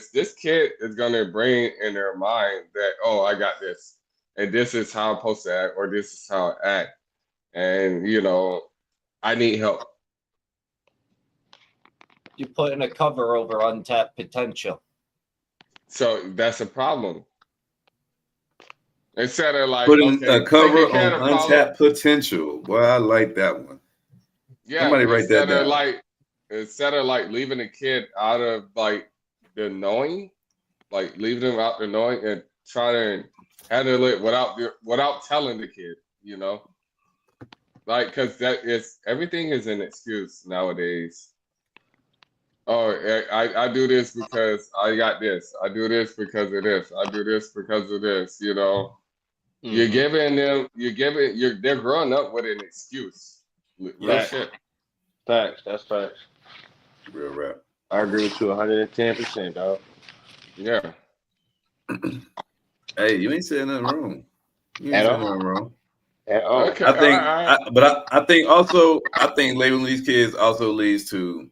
this kid is gonna bring in their mind that, oh, I got this, and this is how I'm supposed to act, or this is how I act, and I need help. You're putting a cover over untapped potential. So that's a problem. Instead of like, Putting okay, a cover taking care on of the problem. untapped potential. Well, I like that one. Yeah, Somebody write that down. Instead of like leaving the kid out of like the knowing, like leaving them out the knowing and trying to handle it without telling the kid, you know, like because everything is an excuse nowadays. Oh, I do this because I got this. I do this because of this. I do this because of this. You know, they're growing up with an excuse. Real shit. Facts. That's facts. Real rap. I agree with you 110%, dog. Yeah. Hey, you ain't saying nothing wrong. You ain't At saying all. nothing wrong. At all. Okay. I think, all right. I think labeling these kids also leads to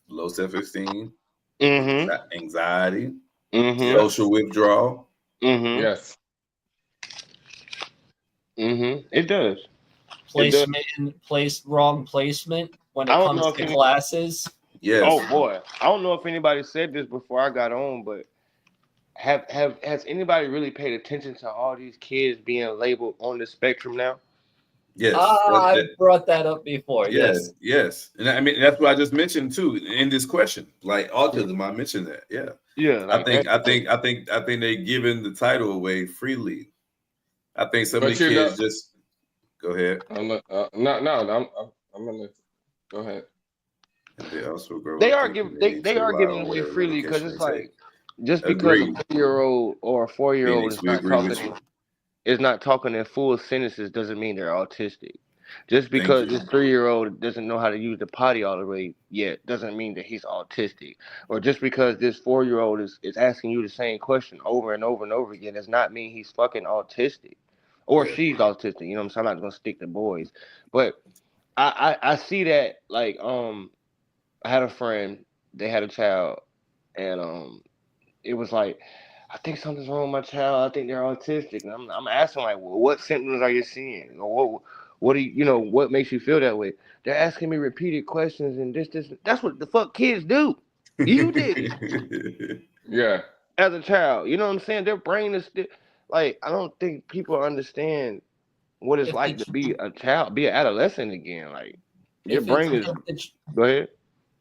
low self-esteem, anxiety, social withdrawal. Yes. It does. Wrong placement when it I don't comes know if to any- classes. Yes. Oh boy, I don't know if anybody said this before I got on, but has anybody really paid attention to all these kids being labeled on the spectrum now? Yes. I brought that up before. Yes. Yes. And I mean that's what I just mentioned too in this question. Like autism, I mentioned that. Yeah. Yeah. I think they're giving the title away freely. I think some of the kids just go ahead. I'm gonna go ahead. They also grow. They are giving away freely because it's like just because a 4-year-old or a 4-year-old is not talking in full sentences doesn't mean they're autistic. Just because this 3-year-old doesn't know how to use the potty all the way yet doesn't mean that he's autistic. Or just because this 4-year-old is asking you the same question over and over and over again does not mean he's fucking autistic. Or she's autistic. You know what I'm saying? I'm not gonna stick to boys. But I see that like I had a friend, they had a child, and it was like, I think something's wrong with my child. I think they're autistic. And I'm asking like, well, what symptoms are you seeing? Or what do you know? What makes you feel that way? They're asking me repeated questions and this. That's what the fuck kids do. You did it. Yeah. As a child, you know what I'm saying? Their brain is still like I don't think people understand what it's like to be a child, be an adolescent again. Like your brain is. Go ahead.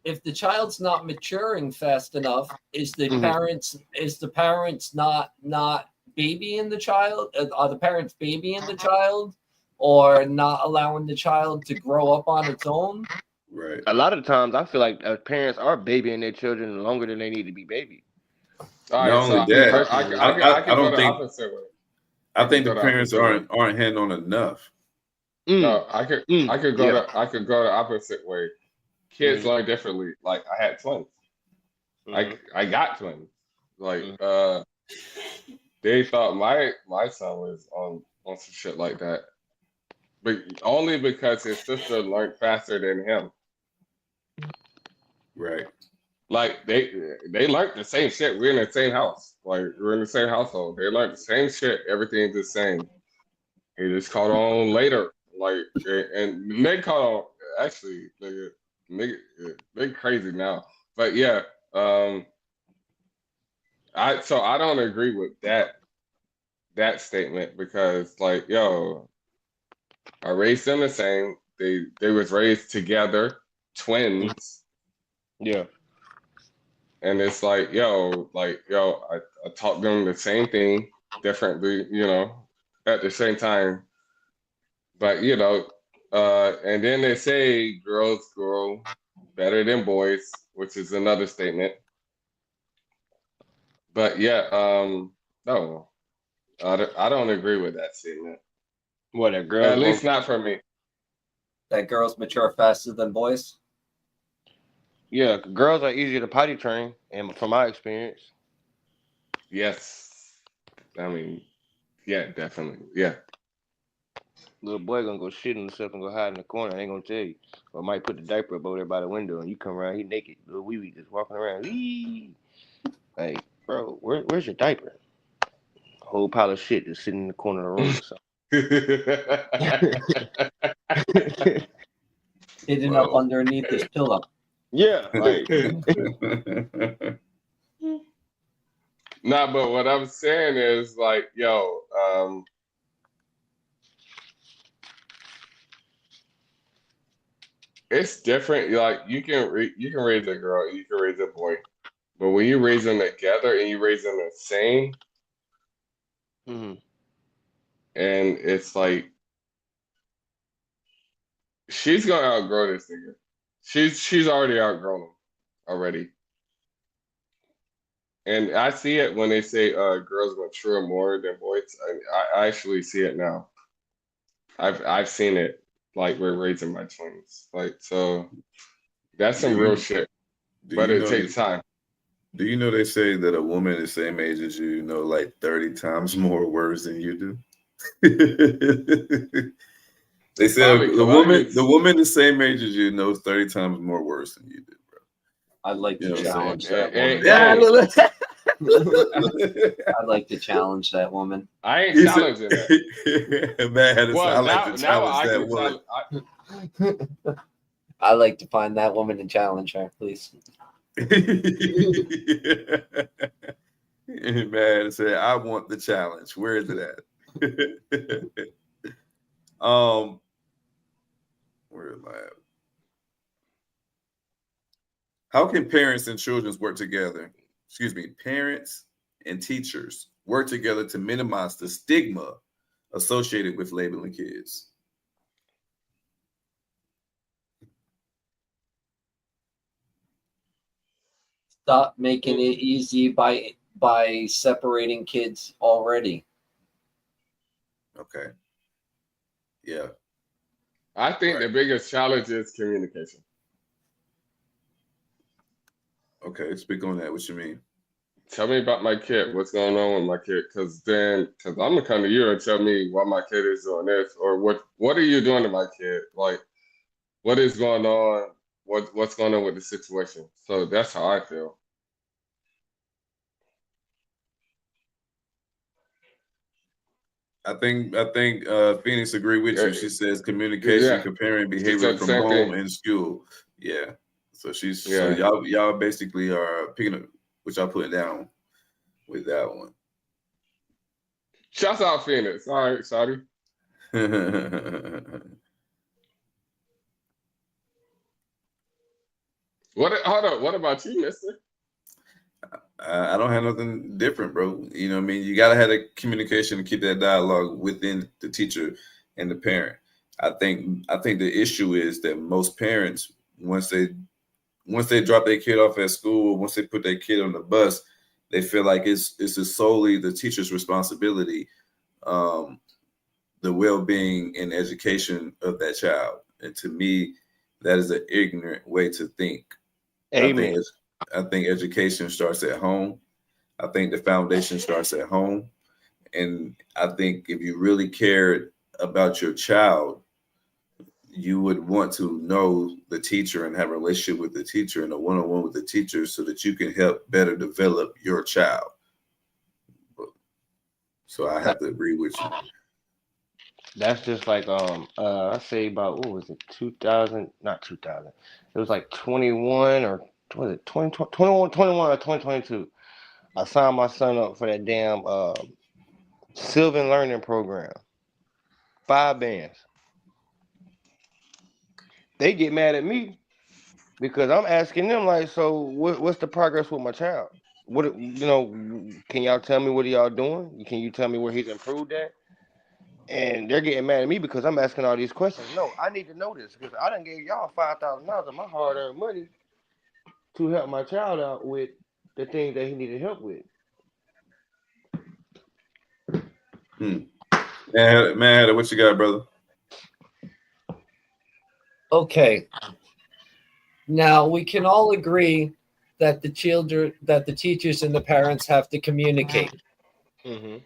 If the child's not maturing fast enough, is the parents not babying the child? Are the parents babying the child, or not allowing the child to grow up on its own? Right. A lot of times, I feel like parents are babying their children longer than they need to be babied. All right, so I can go the opposite way. I think the parents aren't hand-on enough. No, I could go the opposite way. Kids learn differently. Like I had twins. I got twins. Like they thought my son was on some shit like that, but only because his sister learned faster than him. Right. Like they learned the same shit. We're in the same house. Like we're in the same household. They learned the same shit. Everything's the same. He just caught on later. Like and they caught on actually. They're crazy now. But yeah, I don't agree with that statement because like I raised them the same. They was raised together, twins. Yeah. And it's like, I taught them the same thing differently, at the same time. But and then they say girls grow better than boys, which is another statement. But no, I don't agree with that statement. What, that girls? At least not for me. That girls mature faster than boys? Yeah, girls are easier to potty train, and from my experience. Yes. I mean, yeah, definitely. Yeah. Little boy gonna go shit on himself and go hide in the corner. I ain't gonna tell you. Or might put the diaper up over there by the window, and you come around, he naked, little wee wee just walking around. Eee! Like, bro, where's your diaper? A whole pile of shit just sitting in the corner of the room or something. Hidden up underneath his pillow. Yeah, like. Nah, but what I'm saying is like, yo, it's different. Like you can raise a girl, you can raise a boy, but when you raise them together and you raise them the same, Mm-hmm. and it's like she's gonna outgrow this nigga. She's already outgrown him already. And I see it when they say girls mature more than boys. I actually see it now. I've seen it like we're raising my twins. Like so that's Do some real you shit. do But you it know takes time. do you know they say that a woman the same age as you know like 30 times more words than you do? They said Probably because the woman the same age as you knows 30 times more words than you do, bro. I'd like You to know what I'm saying? challenge that woman. Yeah, hey, I'd like to challenge that woman. I ain't he said, challenging that. man, I Well, like to now challenge I that can woman. challenge. I'd like to find that woman and challenge her, please. Man, say I want the challenge. Where is it at? Where am I at? How can parents and children work together? Excuse me, parents and teachers work together to minimize the stigma associated with labeling kids. Stop making it easy by separating kids already. Okay. Yeah. I think Right. the biggest challenge is communication. Okay, speak on that. What you mean? Tell me about my kid. What's going on with my kid? Because I'm gonna come to you and tell me why my kid is doing this, or what are you doing to my kid? Like, what is going on? What's going on with the situation? So that's how I feel. I think Phoenix agree with you. Yeah, She says communication, yeah. comparing She behavior said the from same home thing. and school. Yeah. So Yeah. y'all basically are picking up what y'all putting down with that one. Shouts out Phoenix. All right, Shawty. Hold up. What about you, Mister? I don't have nothing different, bro. You know what I mean? You gotta have the communication and keep that dialogue within the teacher and the parent. I think the issue is that most parents, once they drop their kid off at school, once they put their kid on the bus, they feel like it's just solely the teacher's responsibility, the well-being and education of that child. And to me, that is an ignorant way to think. Amen. I think education starts at home. I think the foundation starts at home. And I think if you really cared about your child, you would want to know the teacher and have a relationship with the teacher and a one-on-one with the teacher so that you can help better develop your child. So I have to agree with you. That's just like I say about what was it 2000, not 2000, it was like 21 or was it 20, 21 or 2022. I signed my son up for that damn Sylvan Learning Program, 5 bands. They get mad at me because I'm asking them like, so what's the progress with my child? What can y'all tell me what are y'all doing? Can you tell me where he's improved at? And they're getting mad at me because I'm asking all these questions. No, I need to know this because I done gave y'all $5,000 of my hard-earned money to help my child out with the things that he needed help with. Man, what you got, brother? Okay. Now we can all agree that the teachers and the parents have to communicate. Mm-hmm.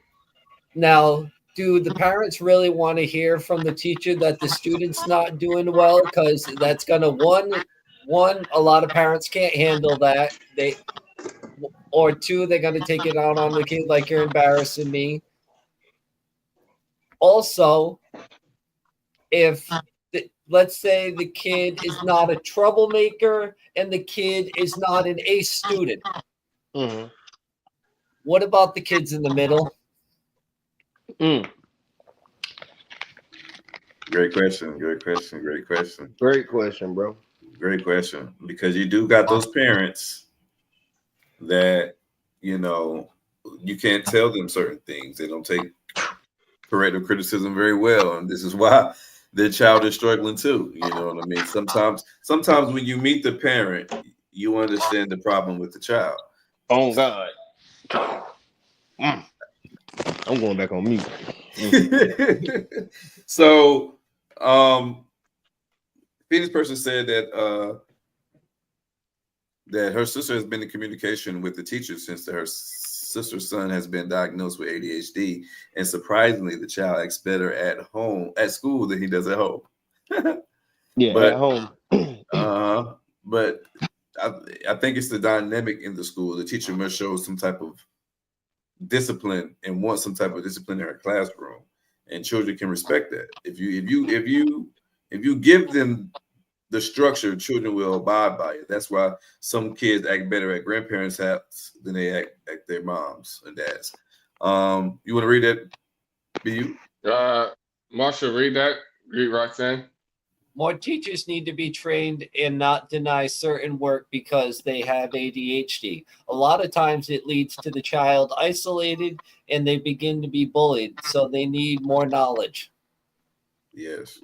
Now, do the parents really want to hear from the teacher that the student's not doing well? Because that's gonna one, a lot of parents can't handle that. Or two, they're gonna take it out on the kid like you're embarrassing me. Also, if let's say the kid is not a troublemaker and the kid is not an A student. Mm-hmm. What about the kids in the middle? Mm, Great question. Great question. Great question. great question, bro. Great question. Because you do got those parents that, you know, you can't tell them certain things. They don't take corrective criticism very well. And this is why their child is struggling too. You know what I mean? Sometimes when you meet the parent, you understand the problem with the child. Oh God. Mm. I'm going back on mute. So Phoenix person said that that her sister has been in communication with the teacher since her sister's son has been diagnosed with ADHD, and surprisingly, the child acts better at school than he does at home. Yeah, But at home. but I think it's the dynamic in the school. The teacher must show some type of discipline and want some type of discipline in her classroom, and children can respect that. If you give them the structure, children will abide by it. That's why some kids act better at grandparents' house than they act at their moms and dads. You want to read that? BU? Marshall, read that. Read Roxanne. More teachers need to be trained and not deny certain work because they have ADHD. A lot of times it leads to the child isolated and they begin to be bullied, so they need more knowledge. Yes.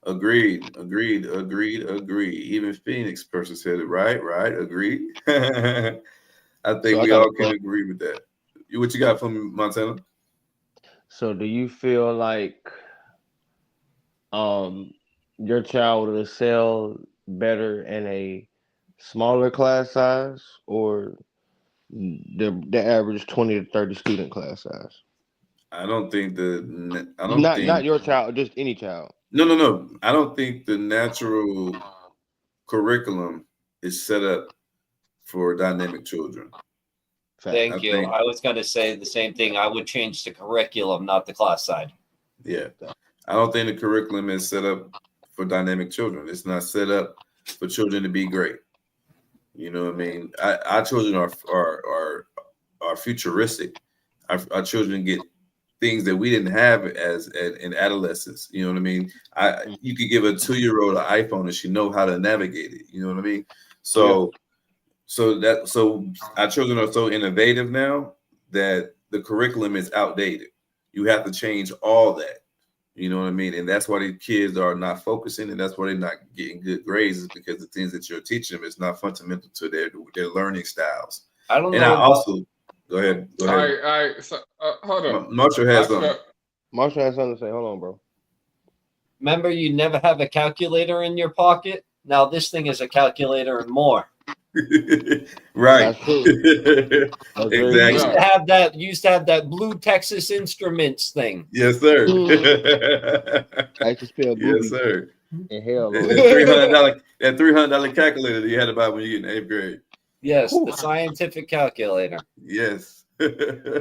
Agreed. Even Phoenix person said it. Right. Agreed. I think So we all can agree with that. What you got from Montana? So do you feel like your child will excel better in a smaller class size or the average 20 to 30 student class size? I don't think Not your child, just any child. No. I don't think the natural curriculum is set up for dynamic children. Thank you. I was going to say the same thing. I would change the curriculum, not the class side. Yeah. I don't think the curriculum is set up for dynamic children. It's not set up for children to be great. You know what I mean? Our children are futuristic. Our children get things that we didn't have in adolescence. You know what I mean? You could give a 2-year-old an iPhone and she know how to navigate it. You know what I mean? So our children are so innovative now that the curriculum is outdated. You have to change all that. You know what I mean? And that's why the kids are not focusing, and that's why they're not getting good grades, is because the things that you're teaching them is not fundamental to their learning styles. I don't know. And I also go ahead. All right. So, hold on. Marshall has something. Marshall has something to say. Hold on, bro. Remember, you never have a calculator in your pocket. Now this thing is a calculator and more. Right. That's true. Exactly. Used to have that Blue Texas Instruments thing. Yes, sir. I used to spell Booby. Yes, sir. And hell, that $300 calculator that you had to buy when you get in 8th grade. Yes, the scientific calculator. Yes. All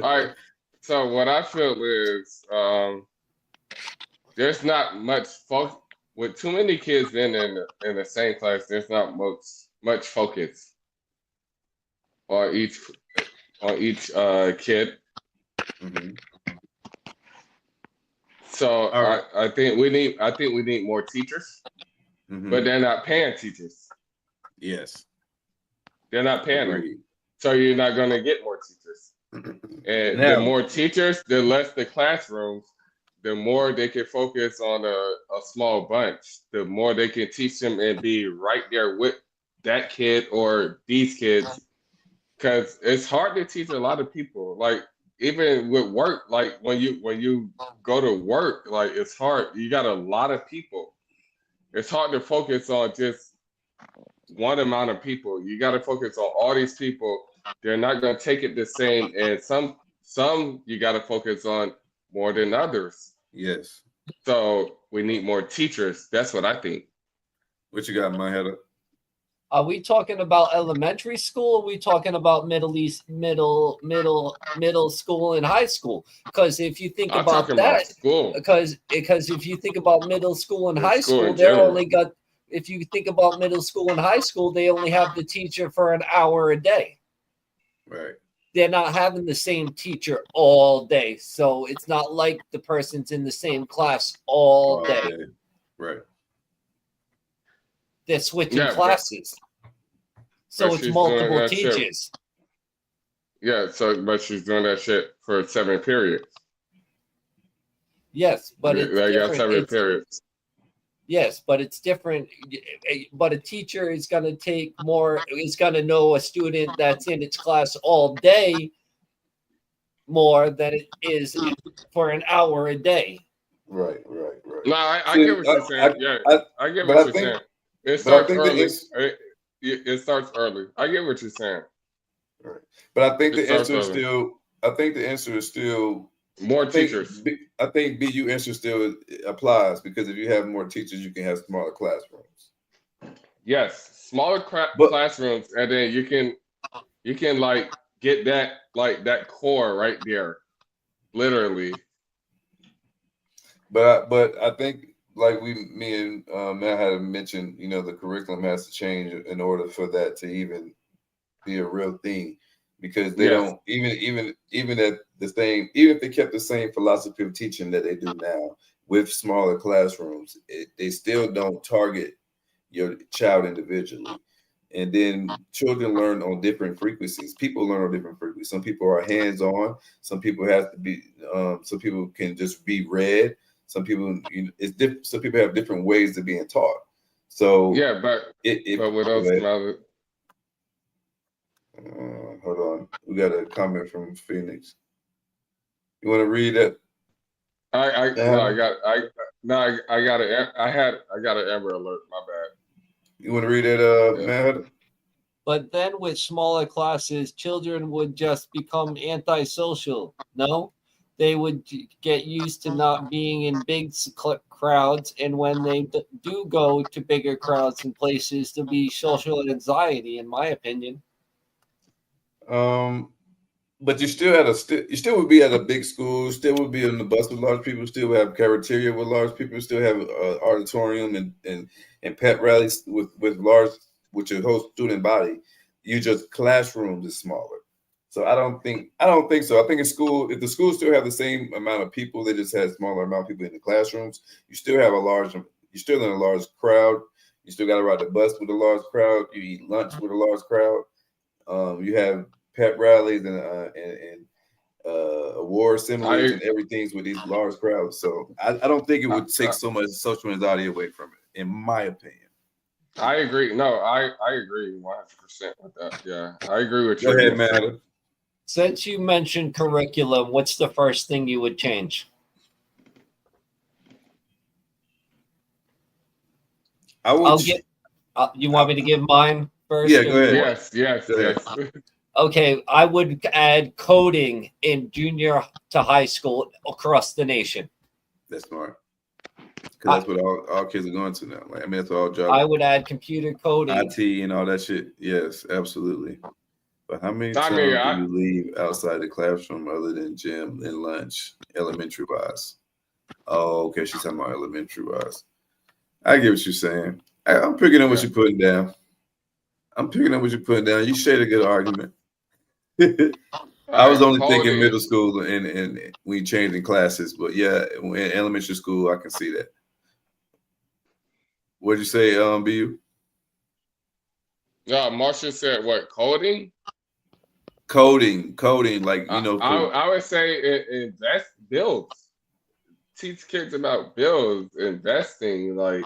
right. So what I feel is there's not much focus with too many kids in the same class. There's not much focus on each kid. Mm-hmm. So right. I think we need more teachers, but they're not paying teachers. Yes, they're not paying them. So you're not going to get more teachers. And the more teachers, the less the classrooms, the more they can focus on a small bunch. The more they can teach them and be right there with that kid or these kids, because it's hard to teach a lot of people. Like even with work, like when you go to work, like it's hard. You got a lot of people. It's hard to focus on just one amount of people. You got to focus on all these people. They're not going to take it the same, and some you got to focus on more than others. Yes. So we need more teachers. That's what I think. What you got, my Heather? Are we talking about elementary school? Or are we talking about middle school and high school? Because if you think about that, because if you think about middle school and high school, they're only got. If you think about middle school and high school, they only have the teacher for an hour a day. Right. they're not having the same teacher all day. So it's not like the person's in the same class all day. Okay. Right. They're switching Yeah, classes. So but it's she's doing multiple that shit. teachers. Yeah, but she's doing that shit for 7 periods. Yes, but it's They got different. 7 periods. Yes, but it's different. But a teacher is going to take more, is going to know a student that's in its class all day more than it is for an hour a day. Right. No, I get what you're saying. I get what you're saying. It starts early. It starts early. I get what you're saying. Right. But I think the answer is still. I think the answer is still more teachers. I think BU answer still applies because if you have more teachers, you can have smaller classrooms. Yes, smaller classrooms, and then you can like get that core right there, literally. But I think like me and Matt had mentioned, the curriculum has to change in order for that to even be a real thing, because they don't even at the same, even if they kept the same philosophy of teaching that they do now with smaller classrooms, they still don't target your child individually. And then children learn on different frequencies. People learn on different frequencies. Some people are hands-on. Some people have to be. Some people can just be read. Some people, it's different. Some people have different ways of being taught. So yeah, but with those smaller. Hold on, we got a comment from Phoenix. You want to read it? I got an Amber Alert. My bad. You want to read it, Matt? But then with smaller classes, children would just become antisocial. No, they would get used to not being in big crowds, and when they do go to bigger crowds and places, there'll be social anxiety, in my opinion. But you still would be at a big school, still would be on the bus with large people, still have cafeteria with large people, still have auditorium and pep rallies with your whole student body. You just classrooms is smaller. So I don't think so. I think if the schools still have the same amount of people, they just had smaller amount of people in the classrooms. You still in a large crowd. You still got to ride the bus with a large crowd. You eat lunch with a large crowd. You have pep rallies and award assemblies and everything's with these large crowds. So I don't think it would take so much social anxiety away from it, in my opinion. I agree. No, I agree 100% with that. Yeah, I agree with you. Go ahead, Matt. Since you mentioned curriculum, what's the first thing you would change? You want me to give mine first? Yeah, go ahead. Yes. Okay, I would add coding in junior to high school across the nation. That's smart. Because that's what all kids are going to now. Like, I mean, that's what all jobs. I would add computer coding, IT, and all that shit. Yes, absolutely. But how many times do you leave outside the classroom other than gym and lunch, elementary wise? Oh, okay. She's talking about elementary wise. I get what you're saying. I'm picking up what you're putting down. You shared a good argument. I was only thinking middle school and we changing classes, but yeah, in elementary school, I can see that. What'd you say, BU? Yeah, Marsha said what? Coding, like I would say invest builds. Teach kids about bills, investing, like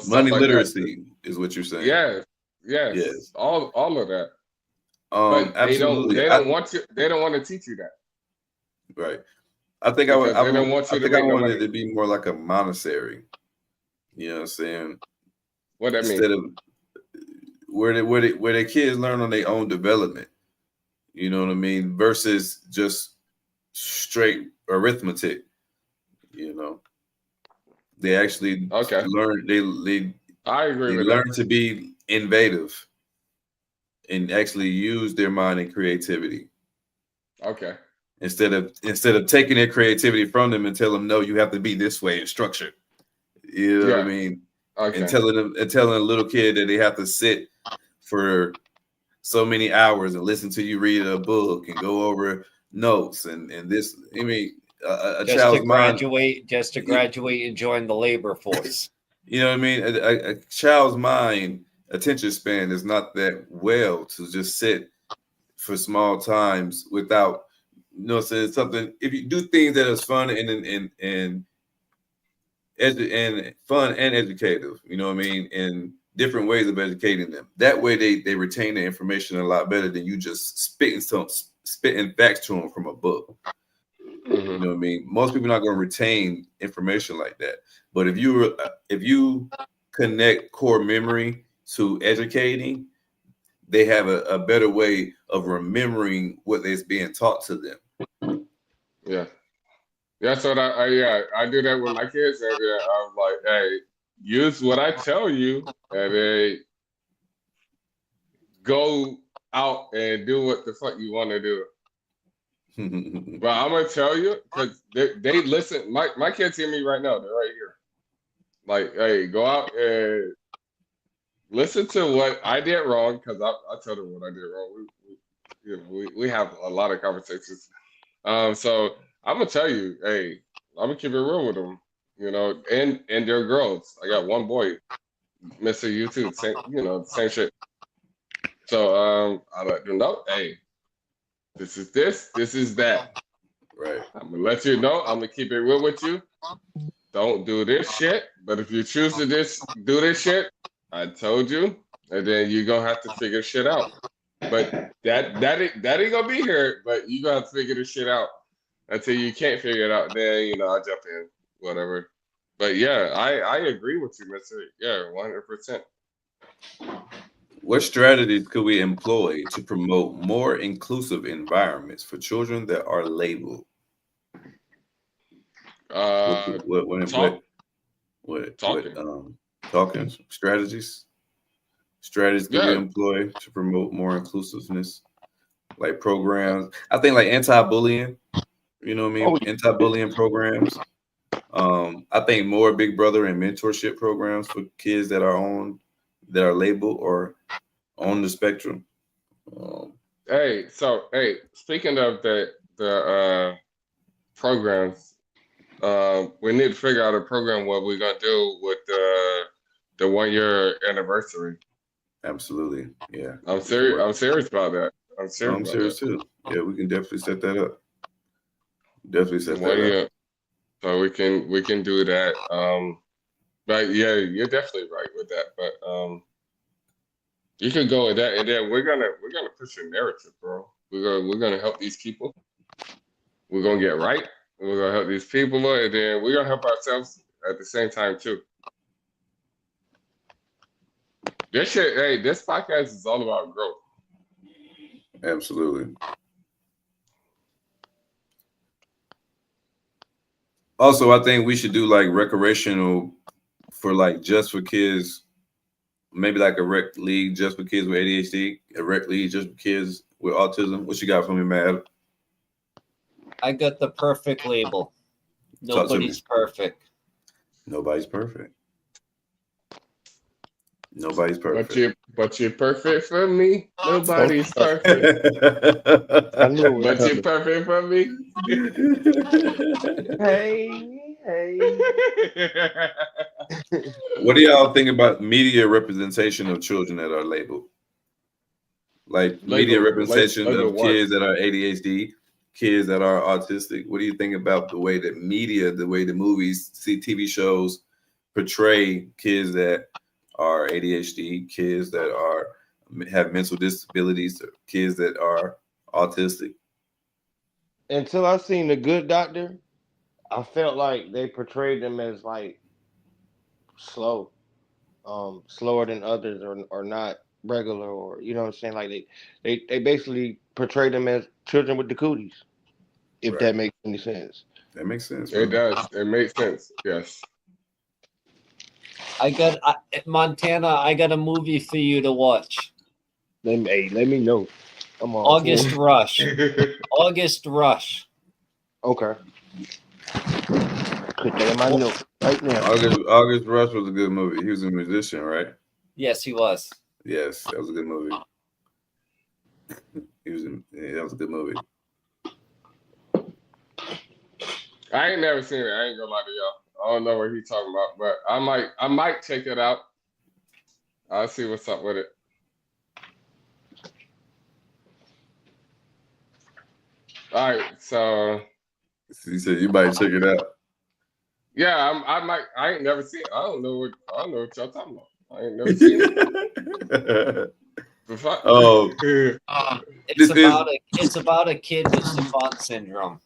money literacy is what you're saying. Yes. All of that. But absolutely. They don't want to teach you that. Right. I think I wanted it to be more like a Montessori. You know what I'm saying? What that Instead of where the kids learn on their own development. You know what I mean? Versus just straight arithmetic. They actually learn. I agree. They learn to be innovative and actually use their mind and creativity. Okay. Instead of taking their creativity from them and tell them, no, you have to be this way and structured. You know what I mean? Okay. And telling a little kid that they have to sit for so many hours and listen to you read a book and go over notes and this. I mean, a child's mind, just to graduate and join the labor force. you know what I mean? A child's mind attention span is not that well to just sit for small times without, you know, saying something. If you do things that is fun and fun and educative, you know what I mean, and different ways of educating them. That way they retain the information a lot better than you just spitting facts to them from a book. You know what I mean? Most people are not going to retain information like that. But if you connect core memory to educating, they have a better way of remembering what is being taught to them. Yeah. That's what I do that with my kids. And I'm like, hey, use what I tell you, and then go out and do what the fuck you want to do. But I'm gonna tell you, because they listen. My kids hear me right now. They're right here. Like, hey, go out and listen to what I did wrong, because I tell them what I did wrong. We have a lot of conversations. So I'm gonna tell you, hey, I'm gonna keep it real with them, you know, and they're girls. I got one boy, Mr. YouTube, same shit. So I let them know, hey, this is that. Right. I'm gonna let you know. I'm gonna keep it real with you. Don't do this shit. But if you choose to do this shit, I told you, and then you're gonna have to figure shit out. But that ain't gonna be here. But you gotta figure this shit out. Until you can't figure it out, then I jump in, whatever. But yeah, I agree with you, Mister. Yeah, 100%. What strategies could we employ to promote more inclusive environments for children that are labeled? Talking strategies could we employ to promote more inclusiveness, like programs? I think like anti-bullying. You know what I mean? Anti-bullying programs. I think more Big Brother and mentorship programs for kids that are labeled or on the spectrum. Hey, speaking of the programs, we need to figure out a program what we're gonna do with the 1-year anniversary. Absolutely, yeah. I'm serious about that. I'm serious too. Yeah, we can definitely set that up. So we can do that. But yeah, you're definitely right with that. But you can go with that, and then we're gonna push a narrative, bro. We're gonna help these people. We're gonna get right. We're gonna help these people, and then we're gonna help ourselves at the same time too. This podcast is all about growth. Absolutely. Also, I think we should do like recreational for like just for kids, maybe like a rec league just for kids with ADHD, a rec league just for kids with autism. What you got for me, Matt? I got the perfect label. Nobody's perfect. Nobody's perfect. Nobody's perfect. But you're perfect for me. Nobody's perfect. I knew it. But you're perfect for me. Hey. What do y'all think about media representation of children that are labeled? Like media representation of kids that are ADHD, kids that are autistic. What do you think about the way that media, the way the movies, TV shows portray kids that are ADHD, kids that have mental disabilities, kids that are autistic? Until I seen The Good Doctor, I felt like they portrayed them as like slow, slower than others, or not regular, or you know what I'm saying. Like they basically portrayed them as children with the cooties. If that makes any sense. That makes sense. It does. It makes sense. Yes. Montana. I got a movie for you to watch. Let me know. Come on. August Rush. August Rush. Okay. Put that in my note right now. August Rush was a good movie. He was a musician, right? Yes, he was. Yes, that was a good movie. That was a good movie. I ain't never seen it. I ain't gonna lie to y'all. I don't know what he's talking about, but I might check it out. I'll see what's up with it. All right, so He said you might check it out. yeah, I might. I ain't never seen it. I don't know what y'all talking about. I ain't never seen it. Oh, It's about a kid with Savant syndrome.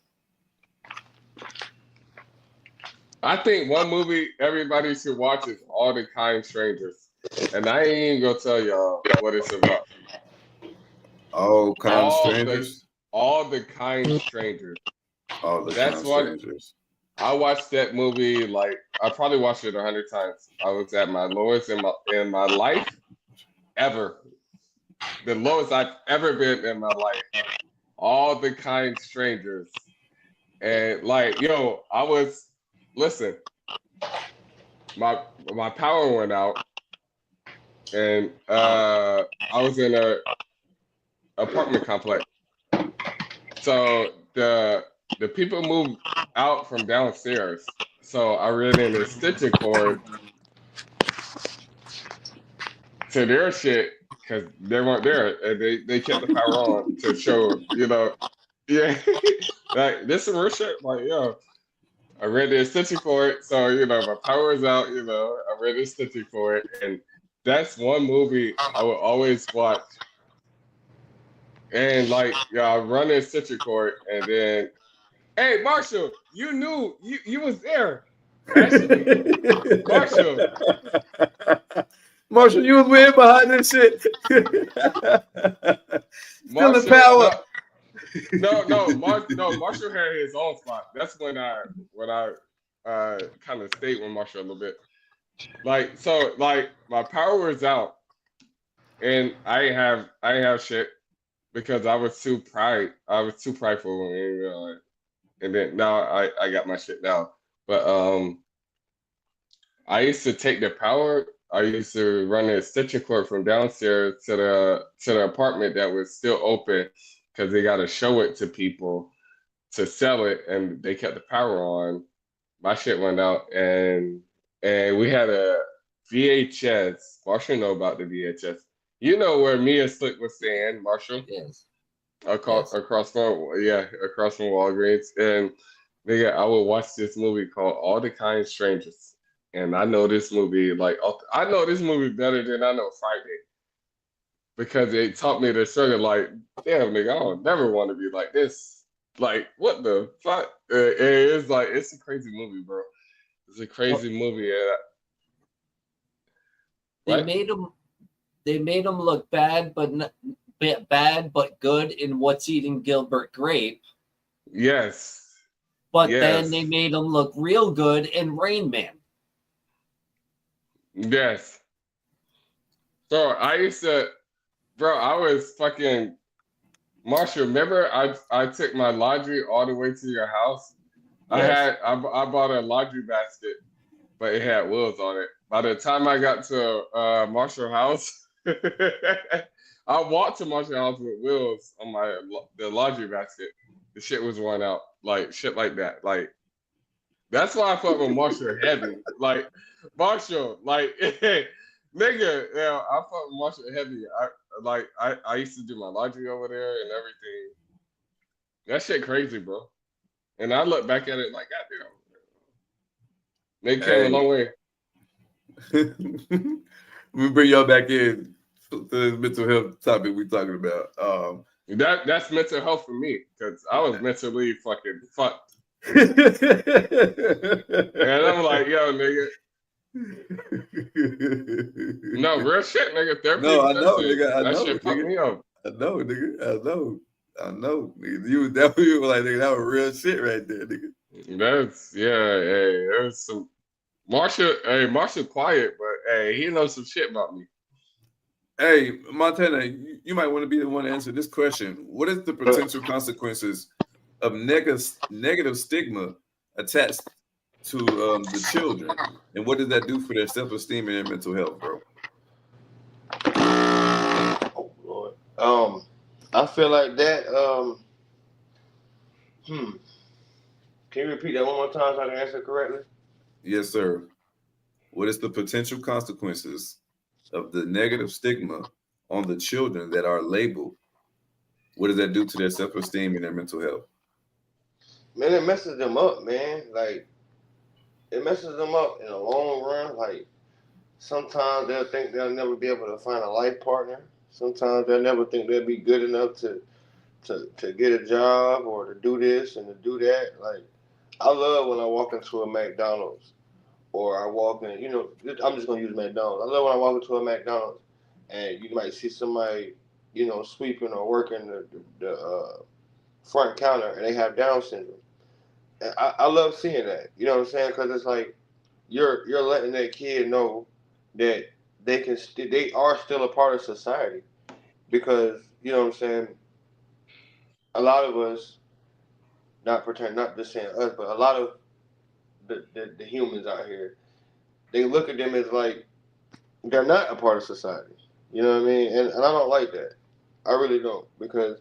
I think one movie everybody should watch is All the Kind Strangers, and I ain't even gonna tell y'all what it's about. All Kind Strangers. All the Kind Strangers. All the That's Kind one. Strangers. I watched that movie like I probably watched it 100 times. I was at my lowest in my life ever. The lowest I've ever been in my life. All the Kind Strangers. And like, yo, listen, my power went out and I was in a apartment complex. So the people moved out from downstairs. So I ran in a stitching cord to their shit because they weren't there, and they kept the power on to show, yeah, like this is real shit. Like, yo, I read the stitching for it, so my power is out. I read the stitching for it, and that's one movie I would always watch. And like, I run the stitching cord, and then, hey, Marshall, you knew you was there. Actually, Marshall, you was way behind this shit. Still the power. Marshall had his own spot. That's when I kind of stayed with Marshall a little bit. Like, so like my power was out and I ain't have shit because I was too prideful and then now I got my shit now. But I used to take the power. I used to run a stitching cord from downstairs to the apartment that was still open because they got to show it to people to sell it, and they kept the power on. My shit went out, and we had a VHS. Marshall know about the VHS. You know where Mia Slick was staying, Marshall? Yes. Across from Walgreens, and nigga, I would watch this movie called All the Kind Strangers. And I know this movie better than I know Friday because it taught me to struggle. Like, damn, nigga, I don't never want to be like this. Like, what the fuck? It's a crazy movie, bro. It's a crazy movie. They made him look bad, but good in What's Eating Gilbert Grape. Yes. But then they made him look real good in Rain Man. Yes. So I was fucking Marshall. Remember, I took my laundry all the way to your house. Yes. I bought a laundry basket, but it had wheels on it. By the time I got to Marshall house, I walked to Marshall house with wheels on the laundry basket. The shit was worn out, like shit like that. Like that's why I fuck with Marshall heavy. Like Marshall, like nigga, yeah, I fuck with Marshall heavy. I used to do my laundry over there and everything. That shit crazy, bro. And I look back at it like, goddamn, they came a long way. We bring y'all back in to the mental health topic we're talking about. That's mental health for me because I was mentally fucking fucked. And I'm like, yo, nigga. No, real shit, nigga. Therapy. No, I know, nigga. I know, shit fucked me up. I know, nigga. I know, nigga. You definitely were like, nigga, that was real shit right there, nigga. There's some Marshall quiet, but hey, he knows some shit about me. Hey, Montana, you might want to be the one to answer this question. What is the potential consequences of negative stigma attached to the children, and what does that do for their self-esteem and their mental health, bro? Oh Lord. I feel like that. Can you repeat that one more time so I can answer correctly? Yes, sir. What is the potential consequences of the negative stigma on the children that are labeled? What does that do to their self-esteem and their mental health? Man, it messes them up, man. Like, it messes them up in the long run. Like, sometimes they'll think they'll never be able to find a life partner. Sometimes they'll never think they'll be good enough to get a job or to do this and to do that. Like, I love when I walk into a McDonald's or I walk in, I'm just going to use McDonald's. I love when I walk into a McDonald's and you might see somebody, sweeping or working the front counter and they have Down syndrome. And I love seeing that. You know what I'm saying? Because it's like you're letting that kid know that they are still a part of society. Because, you know what I'm saying, a lot of us, not just saying us, but a lot of the humans out here, they look at them as like they're not a part of society. You know what I mean? And I don't like that. I really don't, because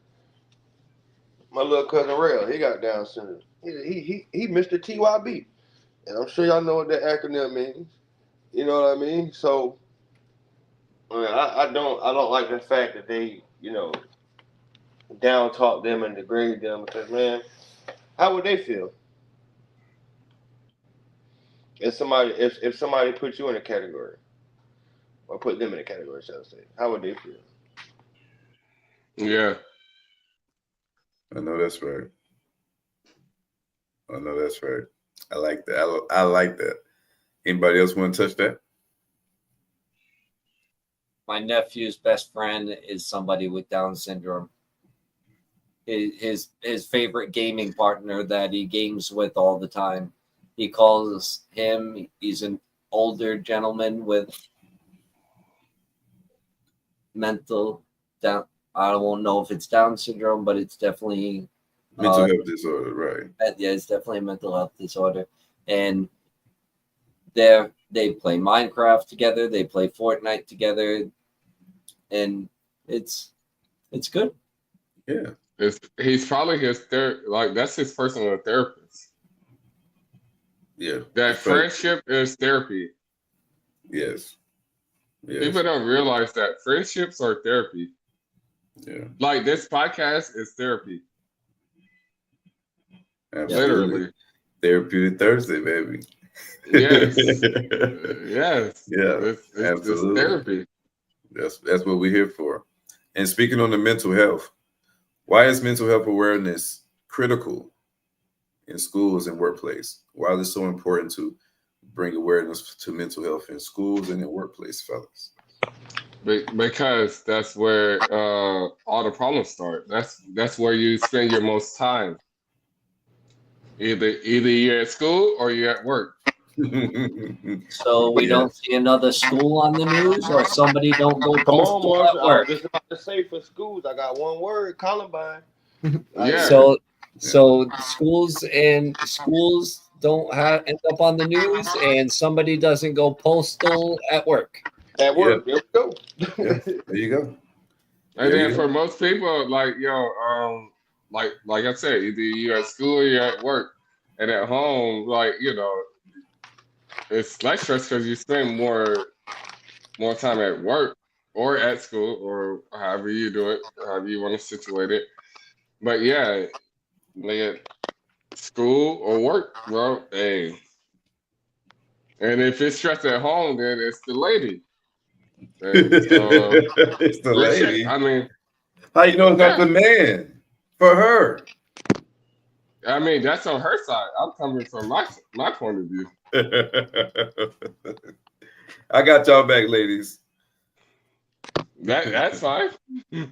my little cousin Rail, he got Down syndrome. He Mr. TYB, and I'm sure y'all know what that acronym means. You know what I mean? So I don't like the fact that they down talk them and degrade them, because man, how would they feel if somebody put you in a category or put them in a category, shall I say? How would they feel? Yeah. I know that's right. I know that's right. I like that. I like that. Anybody else want to touch that? My nephew's best friend is somebody with Down syndrome. His favorite gaming partner that he games with all the time. He calls him. He's an older gentleman with mental down. I don't know if it's Down syndrome, but it's definitely Mental health disorder, right? Yeah, it's definitely a mental health disorder, and they play Minecraft together. They play Fortnite together, and it's good. Yeah, He's probably that's his personal therapist. Yeah, that friendship is therapy. Yes. People don't realize that friendships are therapy. Yeah, like this podcast is therapy. Absolutely. Literally. Therapeutic Thursday, baby. Yes. Yes. Yeah, It's absolutely. therapy. That's what we're here for. And speaking on the mental health, why is mental health awareness critical in schools and workplace? Why is it so important to bring awareness to mental health in schools and in workplace, fellas? Because that's where all the problems start. That's where you spend your most time. Either you're at school or you're at work. So we don't see another school on the news, or somebody don't go postal at I work. was just about to say, for schools, I got one word: Columbine. Yeah. So schools don't end up on the news, and somebody doesn't go postal at work. At work, there we go. There you go. And then for most people, like like I said, either you're at school or you're at work, and at home, it's less stress because you spend more time at work or at school or however you do it, however you want to situate it. But yeah, like school or work, bro, hey. And if it's stress at home, then it's the lady. So, it's the lady. I mean, how you know it's not the man? For her. I mean, that's on her side. I'm coming from my point of view. I got y'all back, ladies. That's fine. Yeah.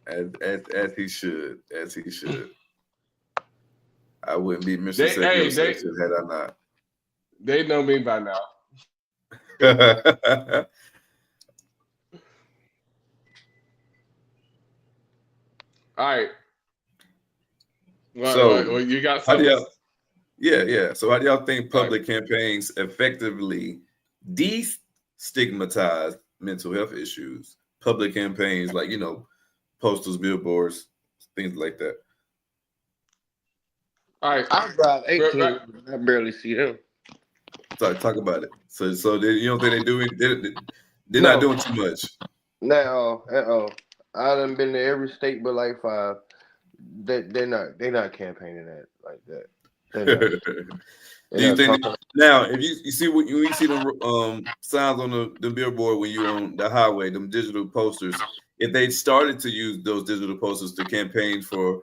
As he should. As he should. I wouldn't be Mr. Segno Section had I not. They know me by now. All right. Well, you got something. Yeah. So how do y'all think public campaigns effectively stigmatize mental health issues. Public campaigns like, posters, billboards, things like that. All right. I drive 18. I barely see them. Talk about it. So you don't think they're No. not doing too much. No, I done been to every state but like 5. They're not campaigning that like that. Do you think now if you see when you see them signs on the billboard when you're on the highway, them digital posters, if they started to use those digital posters to campaign for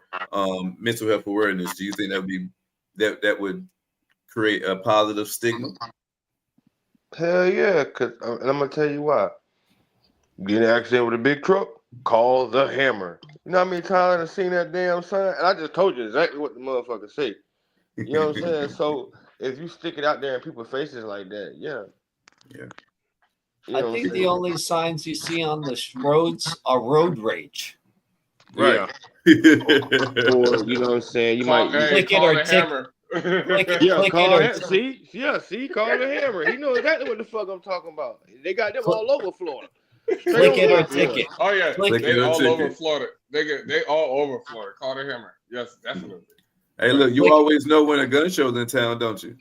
mental health awareness, do you think that would create a positive stigma? Hell yeah, and I'm gonna tell you why. Get in an accident with a big truck, call the hammer. You know how many times I've seen that damn sign? And I just told you exactly what the motherfucker say. You know what I'm saying? So if you stick it out there in people's faces like that, yeah. I think the only signs you see on the roads are road rage. Right. Yeah. Or you know what I'm saying? You might click it or hammer. Click it or see, call the hammer. He knows exactly what the fuck I'm talking about. They got them all over Florida. Click it or ticket. Oh yeah, they all over Florida. They all over Florida. Call the hammer. Yes, definitely. Hey, look, you always know when a gun show's in town, don't you?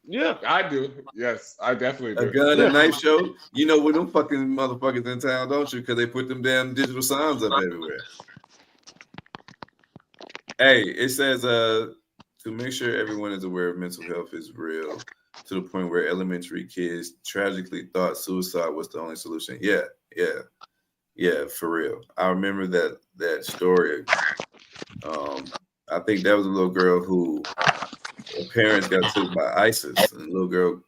Yeah, I do. Yes, I definitely do. A gun and knife show. You know when them fucking motherfuckers in town, don't you? Because they put them damn digital signs up everywhere. Hey, it says to make sure everyone is aware of mental health is real to the point where elementary kids tragically thought suicide was the only solution. Yeah, for real. I remember that story. I think that was a little girl who her parents got took by ISIS, and the little girl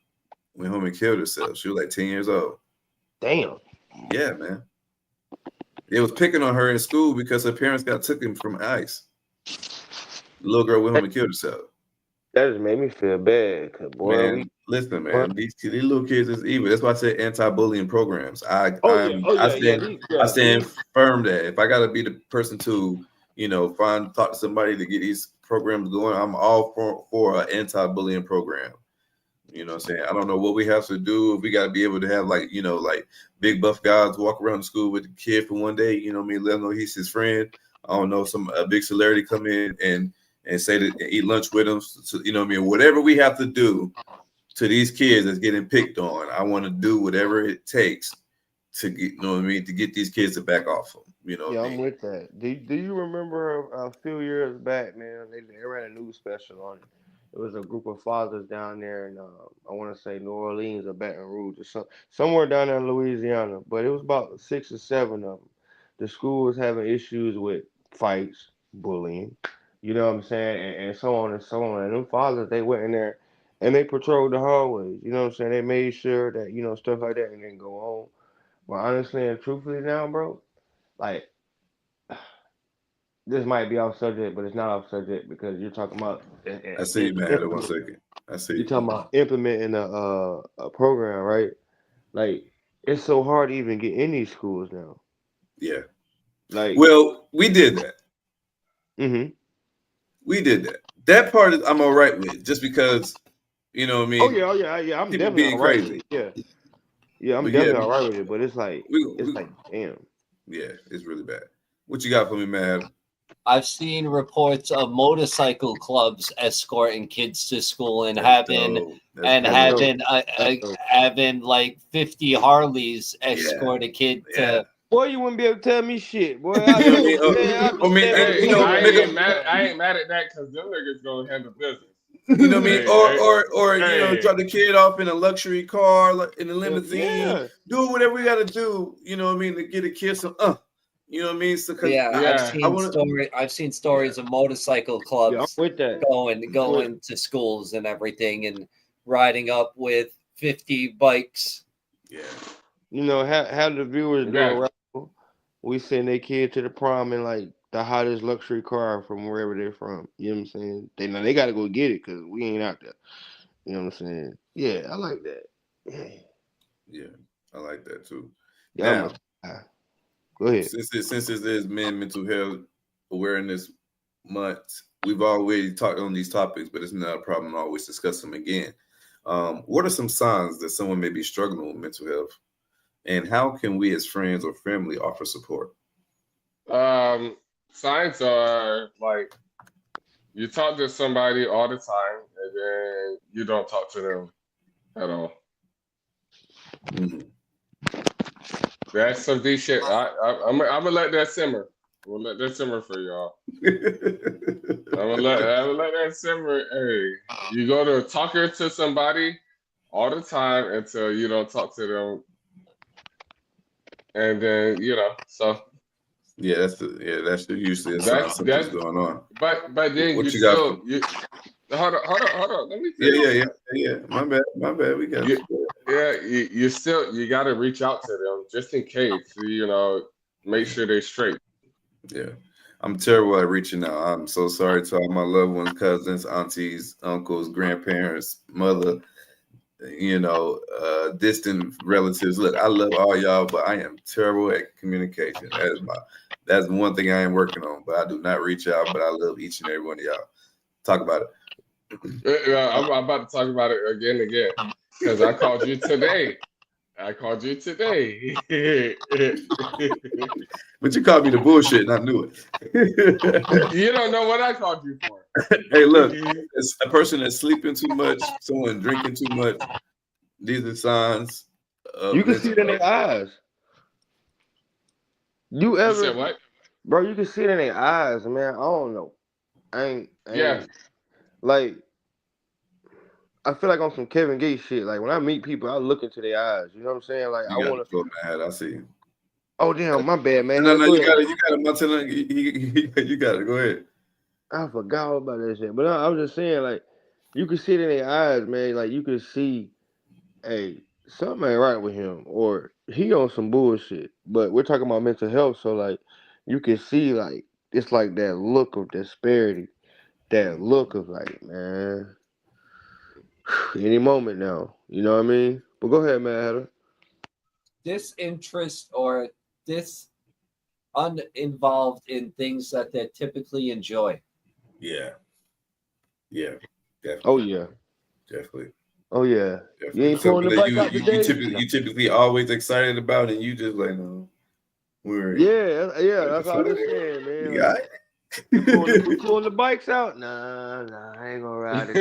went home and killed herself. She was like 10 years old. Damn. Yeah, man. They was picking on her in school because her parents got taken from ICE. The little girl went home and killed herself. That just made me feel bad. Cause boy, listen, man. These little kids is evil. That's why I said anti-bullying programs. I stand firm that if I gotta be the person to, talk to somebody to get these programs going, I'm all for an anti-bullying program. You know what I'm saying? I don't know what we have to do. If we got to be able to have like big buff guys walk around the school with the kid for one day, let him know he's his friend. I don't know, a big celebrity come in and say that eat lunch with them. So, whatever we have to do to these kids that's getting picked on, I want to do whatever it takes to get, to get these kids to back off them. I'm with that. Do you remember a few years back, man? They ran a news special on it. It was a group of fathers down there in, I want to say New Orleans or Baton Rouge or somewhere down there in Louisiana. But it was about 6 or 7 of them. The school was having issues with fights, bullying, you know what I'm saying, and so on and so on. And them fathers, they went in there and they patrolled the hallways. You know what I'm saying? They made sure that, stuff like that didn't go on. But honestly and truthfully now, bro, like, this might be off subject, but it's not off subject because you're talking about. I see you, man. 1 second. I see. You're talking about implementing a program, right? Like, it's so hard to even get in these schools now. Yeah. Like, well, we did that. Mm-hmm. We did that. That part I'm all right with, just because, you know what I mean? Oh yeah. I'm people definitely being all right crazy. with it. Yeah, I'm definitely all right with it. But it's like, damn. Yeah, it's really bad. What you got for me, man? I've seen reports of motorcycle clubs escorting kids to school and having like 50 Harleys escort a kid to. Boy, you wouldn't be able to tell me shit, boy. I ain't mad at that because them niggas gonna handle business. You know what I mean? Or drop the kid off in a luxury car, in a limousine. Do whatever we got to do. You know what I mean? To get a kid some. You know what I mean? So, I've seen stories of motorcycle clubs with that. going to schools and everything and riding up with 50 bikes. Yeah. Have the viewers do a raffle. We send their kid to the prom in like the hottest luxury car from wherever they're from. You know what I'm saying? They got to go get it because we ain't out there. You know what I'm saying? Yeah, I like that. Yeah, I like that too. Yeah. Go ahead. Since this is mental health awareness month, we've always talked on these topics, but it's not a problem to always discuss them again. What are some signs that someone may be struggling with mental health, and how can we as friends or family offer support? Signs are like you talk to somebody all the time, and then you don't talk to them at all. Mhm. That's some deep shit. I'm gonna let that simmer. We'll let that simmer for y'all. I'm gonna let that simmer. Hey, you go to talking to somebody all the time until you don't talk to them, and then so Yeah, that's usually a sign that's something's going on. but then What you you got? still hold on. Let me Yeah. finish. My bad. We got You, you got to reach out to them just in case, make sure they're straight. Yeah. I'm terrible at reaching out. I'm so sorry to all my loved ones, cousins, aunties, uncles, grandparents, mother, distant relatives. Look, I love all y'all, but I am terrible at communication. That's one thing I am working on. But I do not reach out. But I love each and every one of y'all. Talk about it. I'm about to talk about it again because I called you today. But you called me the bullshit, and I knew it. You don't know what I called you for. Hey, look, it's a person that's sleeping too much, someone drinking too much. These are signs of You can see it in their eyes. You said what? bro? You can see it in their eyes, man. I don't know. I ain't Yeah. like. I feel like on some Kevin Gates shit. Like when I meet people, I look into their eyes. You know what I'm saying? Like You got the floor, man. I see you. Oh damn, my bad, man. No, Go you got ahead. it, Montana. You got it. Go ahead. I forgot all about that shit, but I was just saying, like, you can see it in their eyes, man. Like you can see, hey, something ain't right with him, or he on some bullshit. But we're talking about mental health, so like, you can see, like, it's like that look of disparity, that look of like, man, any moment now. You know what I mean? But go ahead, man, Heather. Disinterest or uninvolved in things that they typically enjoy. Yeah, definitely. Oh yeah, definitely. Oh yeah. Definitely. You ain't So pulling the bike out today? you typically always excited about, and you just like no. Yeah, that's all I'm saying, man. Yeah. Like, we pulling the bikes out? Nah, I ain't gonna ride it.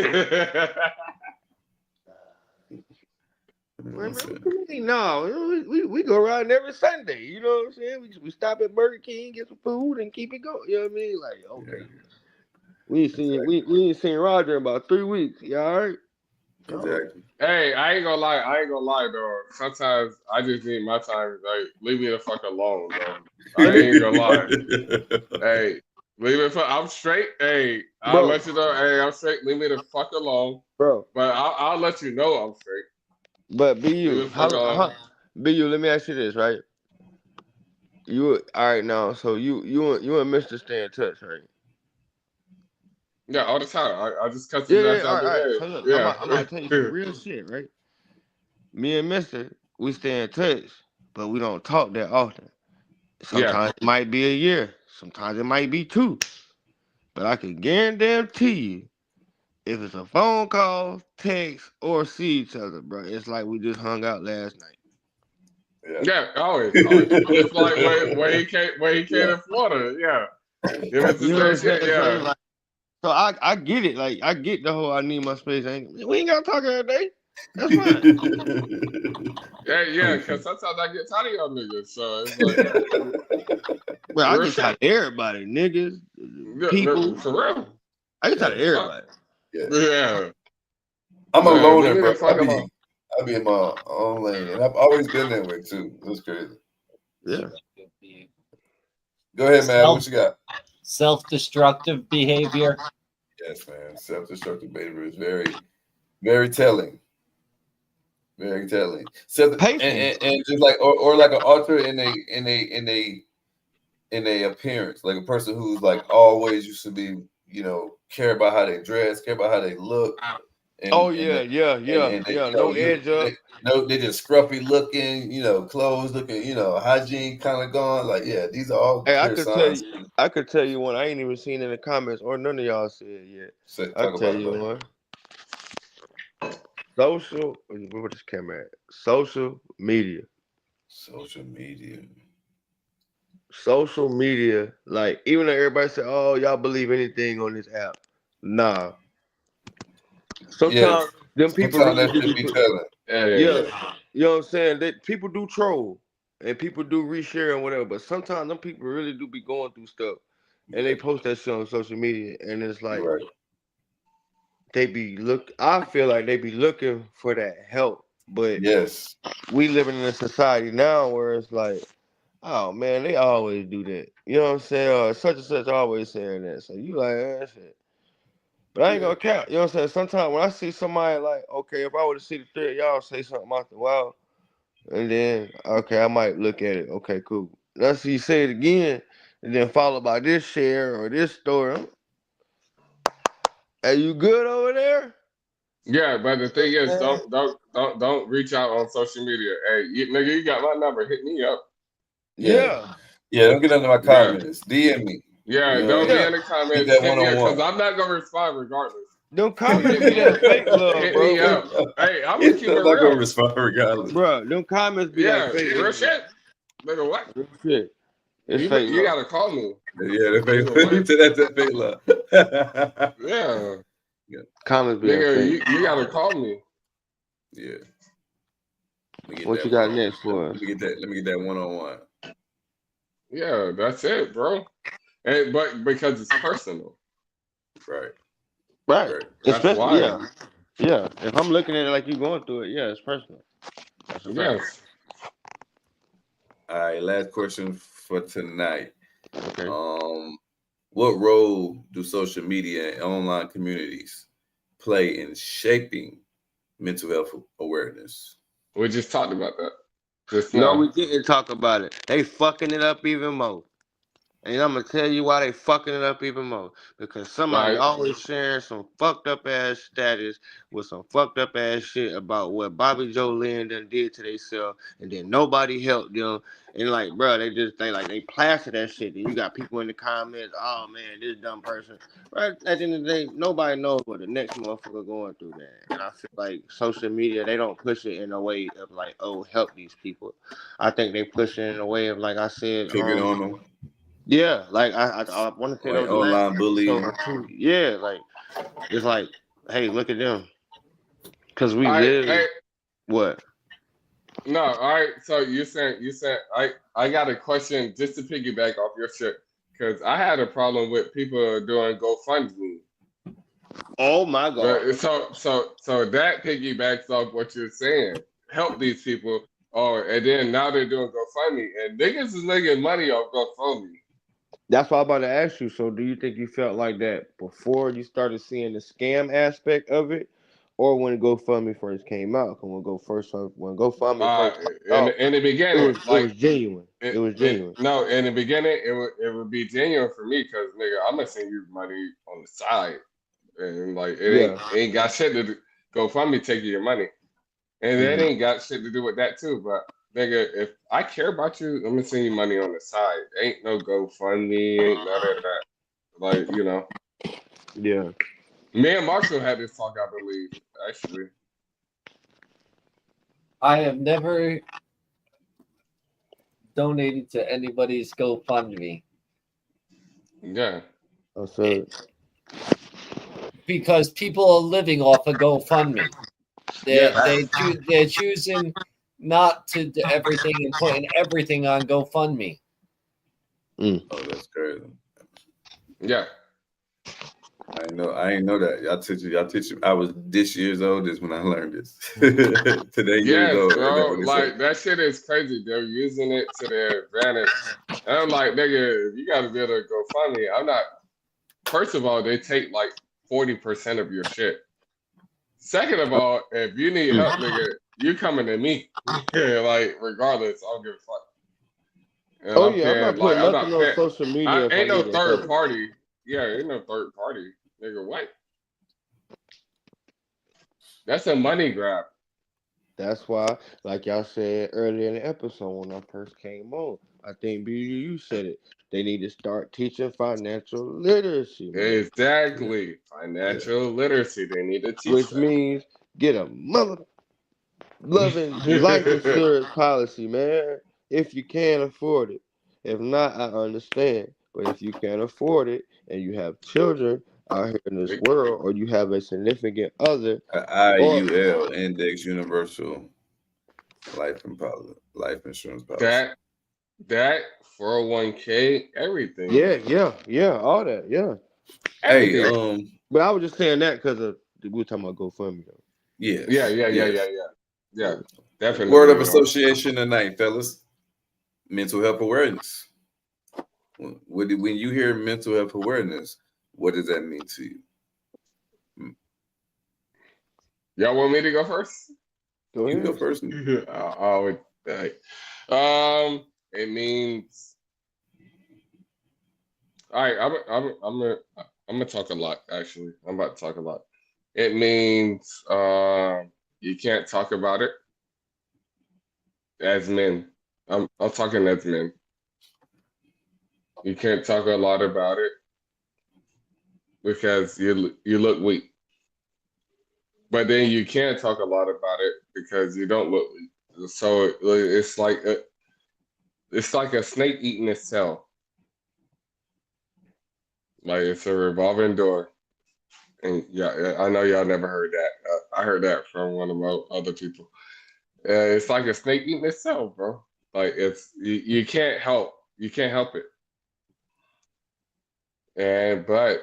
No, we go riding every Sunday. You know what I'm saying? We stop at Burger King, get some food, and keep it going. You know what I mean? Like, okay. Yeah. We ain't seen Roger in about 3 weeks. You all right? Exactly. Hey, I ain't gonna lie though. Sometimes I just need my time. Like, leave me the fuck alone, though. I ain't gonna lie. Hey, leave it. I'm straight. Hey, I'll let you know. Hey, I'm straight. Leave me the fuck alone, bro. But I'll let you know I'm straight. But BU, BU, let me ask you this, right? You all right now? So you and Mr. stay in touch, right? Yeah, all the time. I just cut you ass all out the right. way. So look, Yeah. I'm gonna tell you some real shit, right? Me and Mr. we stay in touch, but we don't talk that often. Sometimes it might be a year, sometimes it might be 2. But I can guarantee you, if it's a phone call, text, or see each other, bro, it's like we just hung out last night. Yeah, always. Just like when he came to Florida, yeah. It was the same shit, yeah. So I get it. Like I get the whole I need my space. We ain't gotta talk every day. That's fine. yeah, because sometimes I get tired of y'all niggas. So it's like, well, I get tired of everybody, niggas, people. For real. I get tired of everybody. Yeah. I'm a loner, bro. I be in my own lane, and I've always been that way too. It was crazy. Yeah. Go ahead, man. What you got? Self-destructive behavior. Yes, man. Self-destructive behavior is very, very telling. Very telling. And just like or like an alter in a appearance, like a person who's like always used to be, care about how they dress, care about how they look. And, no edge up. They just scruffy looking, clothes looking, hygiene kind of gone. Like, yeah, these are all clear signs. I could tell you one I ain't even seen in the comments or none of y'all said yet. I'll tell you one. social. What this camera at? Social media. Social media. Social media. Like even though everybody say, "Oh, y'all believe anything on this app," nah. Yes. Sometimes them people Sometimes really that do should be. be telling. Yeah, Hey, you know what I'm saying? That people do troll and people do reshare and whatever, but sometimes them people really do be going through stuff and they post that shit on social media and it's like Right. they be look I feel like they be looking for that help, but Yes. we living in a society now where it's like, oh man, they always do that. You know what I'm saying? Such and such always saying that. So you like shit. But I ain't Yeah. gonna count. You know what I'm saying? Sometimes when I see somebody like, okay, if I were to see the three of y'all say something out the wild. And then, okay, I might look at it. Okay, cool. Let's see you say it again, and then followed by this share or this story. Are you good over there? yeah, but the thing is, don't reach out on social media. Hey, nigga, you got my number. Hit me up. Yeah. Yeah. Yeah. Don't get under my Yeah, comments. DM me. yeah. You Don't be know, in the get comments. that Hit one me up on because one. I'm not gonna respond regardless. Them So comments hit be me up. that fake love, Hit me bro. up. Hey, I'm gonna keep it I'm not gonna real. respond regardless. Bro, them comments be that Yeah, fake real love. shit. Nigga, what? Real shit. It's fake You love. gotta call me. Yeah, that Nigga, what? that fake love. Yeah, Yeah. Comments be that nigga, fake. you gotta call me. Yeah. Let me get What that you one got on. next for Let us? me get that. Let me get that one on one. Yeah, that's it, bro. And, but because it's personal. Right. Right. Right. That's Especially, why. yeah. Yeah. If I'm looking at it like you going through it, yeah, it's personal. That's a fact. Yes. All right. Last question for tonight. Okay. What role do social media and online communities play in shaping mental health awareness? We just talked about that just No, now. we didn't talk about it. They fucking it up even more. And I'm gonna tell you why they fucking it up even more. Because somebody Right. always sharing some fucked up ass status with some fucked up ass shit about what Bobby Joe Lynn done did to themselves, and then nobody helped them. And like, bro, they just think like they plaster that shit. And you got people in the comments, oh man, this dumb person. Right at the end of the day, nobody knows what the next motherfucker going through, man. And I feel like social media, they don't push it in a way of like, oh, help these people. I think they push it in a way of like I said, Picking on them, yeah, like I want to say that like was the last online episode bullying. or two. Yeah, like it's like, hey, look at them, because we All right. live Hey, what? no. All right. So you said I got a question just to piggyback off your shit because I had a problem with people doing GoFundMe. Oh my god! But so that piggybacks off what you're saying. Help these people. Oh, and then now they're doing GoFundMe, and niggas is making money off GoFundMe. That's why I'm about to ask you. So, do you think you felt like that before you started seeing the scam aspect of it, or when GoFundMe first came out? When GoFundMe Uh, first came in out, the beginning, it like was genuine. It was genuine. no, in the beginning, it would be genuine for me because nigga, I'm gonna send you money on the side, and like Yeah. it ain't got shit to do. GoFundMe taking your money, and it Mhm. ain't got shit to do with that too. But nigga, if I care about you, I'm gonna send you money on the side. Ain't no GoFundMe, ain't none of that. Like Yeah. me and Marshall had this talk, I believe, actually. I have never donated to anybody's GoFundMe Yeah. So because people are living off of GoFundMe. Yes. They're choosing not to do everything and putting everything on GoFundMe. Oh, that's crazy. Yeah. I ain't know that. Y'all teach you. I was this years old is when I learned this. Today years Yes, old. Ain't that bro. what they say? Like that shit is crazy. They're using it to their advantage. And I'm like, nigga, if you gotta be able to go find me, I'm not. First of all, they take like 40% of your shit. Second of all, if you need help, nigga, you coming to me. Yeah, like regardless, I don't give a fuck. And oh I'm yeah, I'm paying not like putting I'm nothing not on paying. social media I if I ain't no need to third help. party. Yeah, ain't no third party, nigga. What? That's a money grab. That's why, like y'all said earlier in the episode when I first came on, I think you said it. They need to start teaching financial literacy, man. Exactly. Yeah. Financial literacy. They need to teach Which that. means Get a mother loving life insurance policy, man. If you can't afford it. If not, I understand. But if you can't afford it and you have children out here in this world, or you have a significant other, or IUL, Index Universal Life Insurance Policy. That 401k, everything. yeah, all that, yeah. Hey, Everything. But I was just saying that because we were talking about GoFundMe though. yes, Yeah. Definitely. Word of association tonight, fellas. Mental health awareness. When you hear mental health awareness, what does that mean to you? Y'all want me to go first? Go You ahead. go first. It means. All right, I'm gonna talk a lot. Actually, I'm about to talk a lot. It means you can't talk about it as men. I'm talking as men. You can't talk a lot about it because you look weak. But then you can talk a lot about it because you don't look weak. So it's like a snake eating itself. Like it's a revolving door. And yeah, I know y'all never heard that. I heard that from one of my other people. It's like a snake eating itself, bro. Like it's you can't help it. But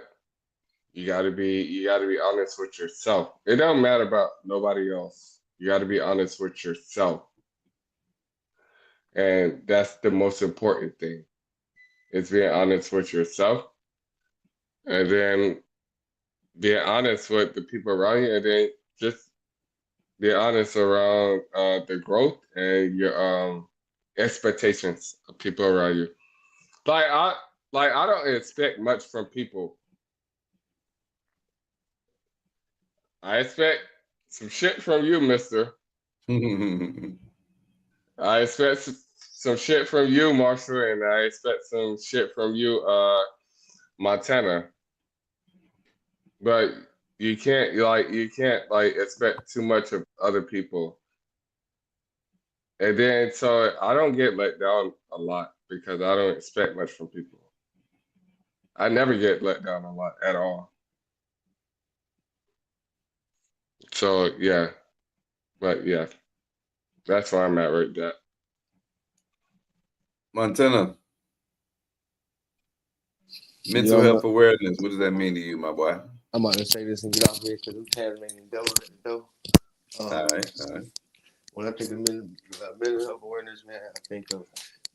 you gotta be honest with yourself. It don't matter about nobody else. You gotta be honest with yourself. And that's the most important thing. Is being honest with yourself. And then being honest with the people around you, and then just be honest around the growth and your expectations of people around you. I don't expect much from people. I expect some shit from you, mister. I expect some shit from you, Marshall, and I expect some shit from you, Montana. But you can't expect too much of other people. And then so I don't get let down a lot because I don't expect much from people. I never get let down a lot at all. So yeah. But yeah. That's where I'm at right there. Montana. Mental health awareness. What does that mean to you, my boy? I'm about to say this and get off here because I'm Tasmanian devil at the door. All right. When I think of mental health awareness, man, I think of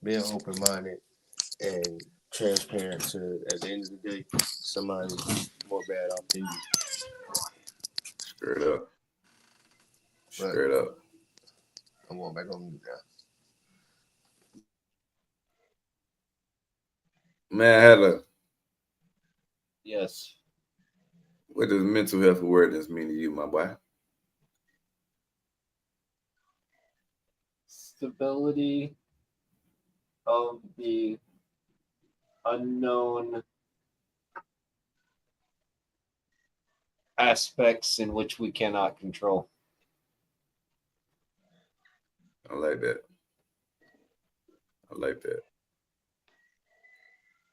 being open-minded and transparent to, at the end of the day, somebody's more bad off than you. Straight up. I'm going back on mute now. Man, Yes. What does mental health awareness mean to you, my boy? Stability of the unknown aspects in which we cannot control. I like that.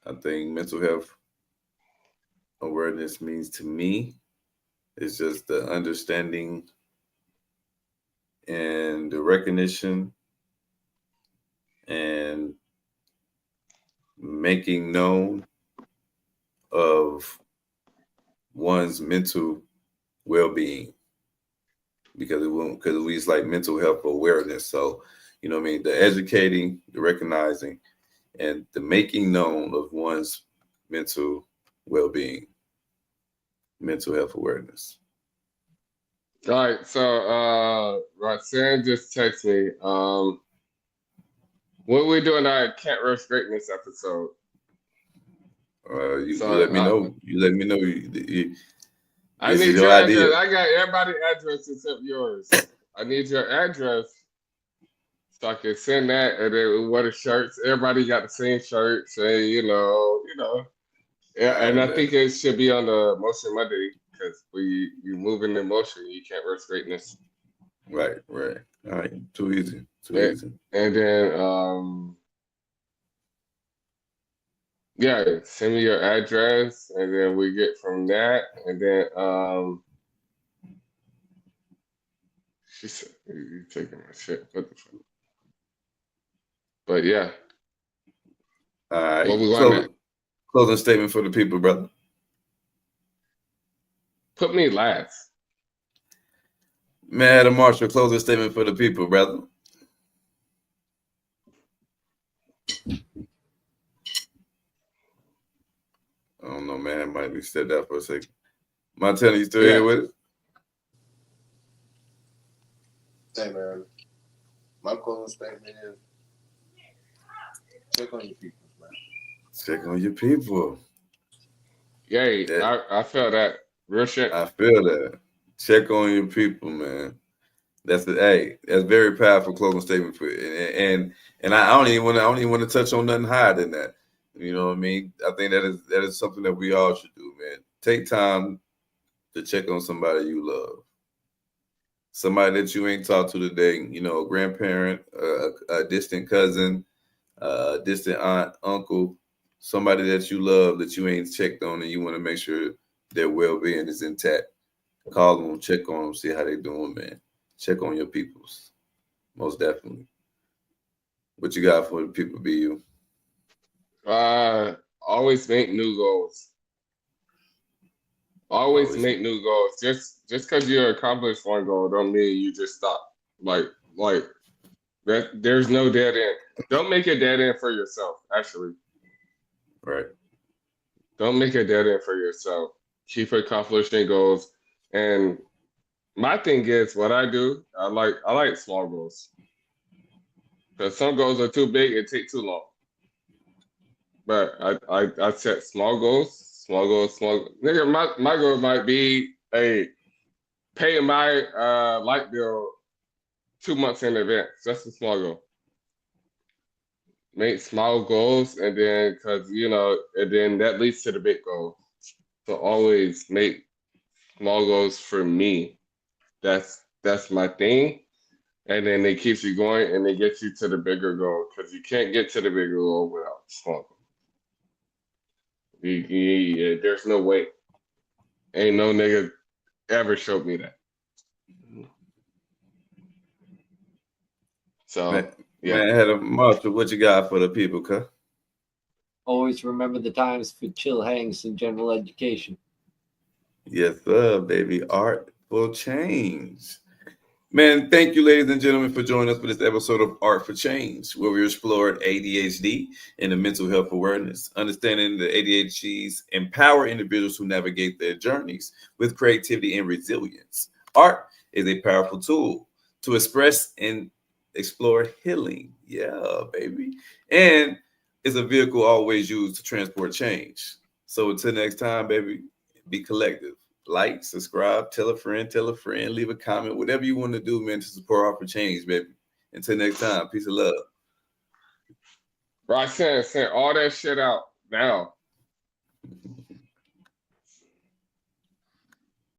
I think mental health awareness means to me is just the understanding and the recognition and making known of one's mental well-being, because it's like mental health awareness. So, you know what I mean? The educating, the recognizing, and the making known of one's mental well-being, mental health awareness. All right, so Roxanne just texted me. What we doing our Can't Rush Greatness episode? You let me know. You let me know. I need your address. I got everybody's address except yours. I need your address so I can send that, and then what the shirts. Everybody got the same shirt. Say, you know. Yeah, and I think it should be on the Motion Monday because you moving in motion, you can't rush greatness. Right. All right. Too easy. Easy. And then yeah, send me your address, and then we get from that, and then she said, "You taking my shit? What the fuck?" But yeah, All right. what we going at? Closing statement for the people, brother. Put me last. Man, Marshall, closing statement for the people, brother. I don't know, man. Might be stepped out for a second. Montana, you still here with us? Hey, man. My closing statement is check on your people, man. Check on your people. Yay, I feel that. Real shit. I feel that. Check on your people, man. That's very powerful closing statement for you. And I don't even want to touch on nothing higher than that. You know what I mean? I think that is something that we all should do, man. Take time to check on somebody you love. Somebody that you ain't talked to today, you know, a grandparent, a distant cousin, a distant aunt, uncle, somebody that you love that you ain't checked on, and you want to make sure their well-being is intact. Call them, check on them, see how they doing, man. Check on your peoples, most definitely. What you got for the people, BU? Always make new goals. Always make new goals. Just because you accomplish one goal don't mean you just stop. Like that. There's no dead end. Don't make a dead end for yourself. Actually, right. Don't make a dead end for yourself. Keep accomplishing goals. And my thing is, what I do, I like small goals. Because some goals are too big, it takes too long. But I set small goals. Nigga, my goal might be paying my light bill 2 months in advance. That's a small goal. Make small goals, and then and then that leads to the big goal. So always make small goals for me. That's my thing. And then it keeps you going, and it gets you to the bigger goal, because you can't get to the bigger goal without small goals. There's no way. Ain't no nigga ever showed me that. So, man, yeah. Man, had a Marshall, what you got for the people, cuz? Always remember the times for chill hangs in general education. Yes, sir, baby. Art will change. Man, thank you, ladies and gentlemen, for joining us for this episode of Art for Change, where we explored ADHD and the mental health awareness, understanding the ADHDs empower individuals who navigate their journeys with creativity and resilience. Art is a powerful tool to express and explore healing. Yeah, baby. And it's a vehicle always used to transport change. So until next time, baby, be collective. Like, subscribe, tell a friend, leave a comment, whatever you want to do, man, to support Art for Change, baby. Until next time, peace and love. Bro, I sent all that shit out now.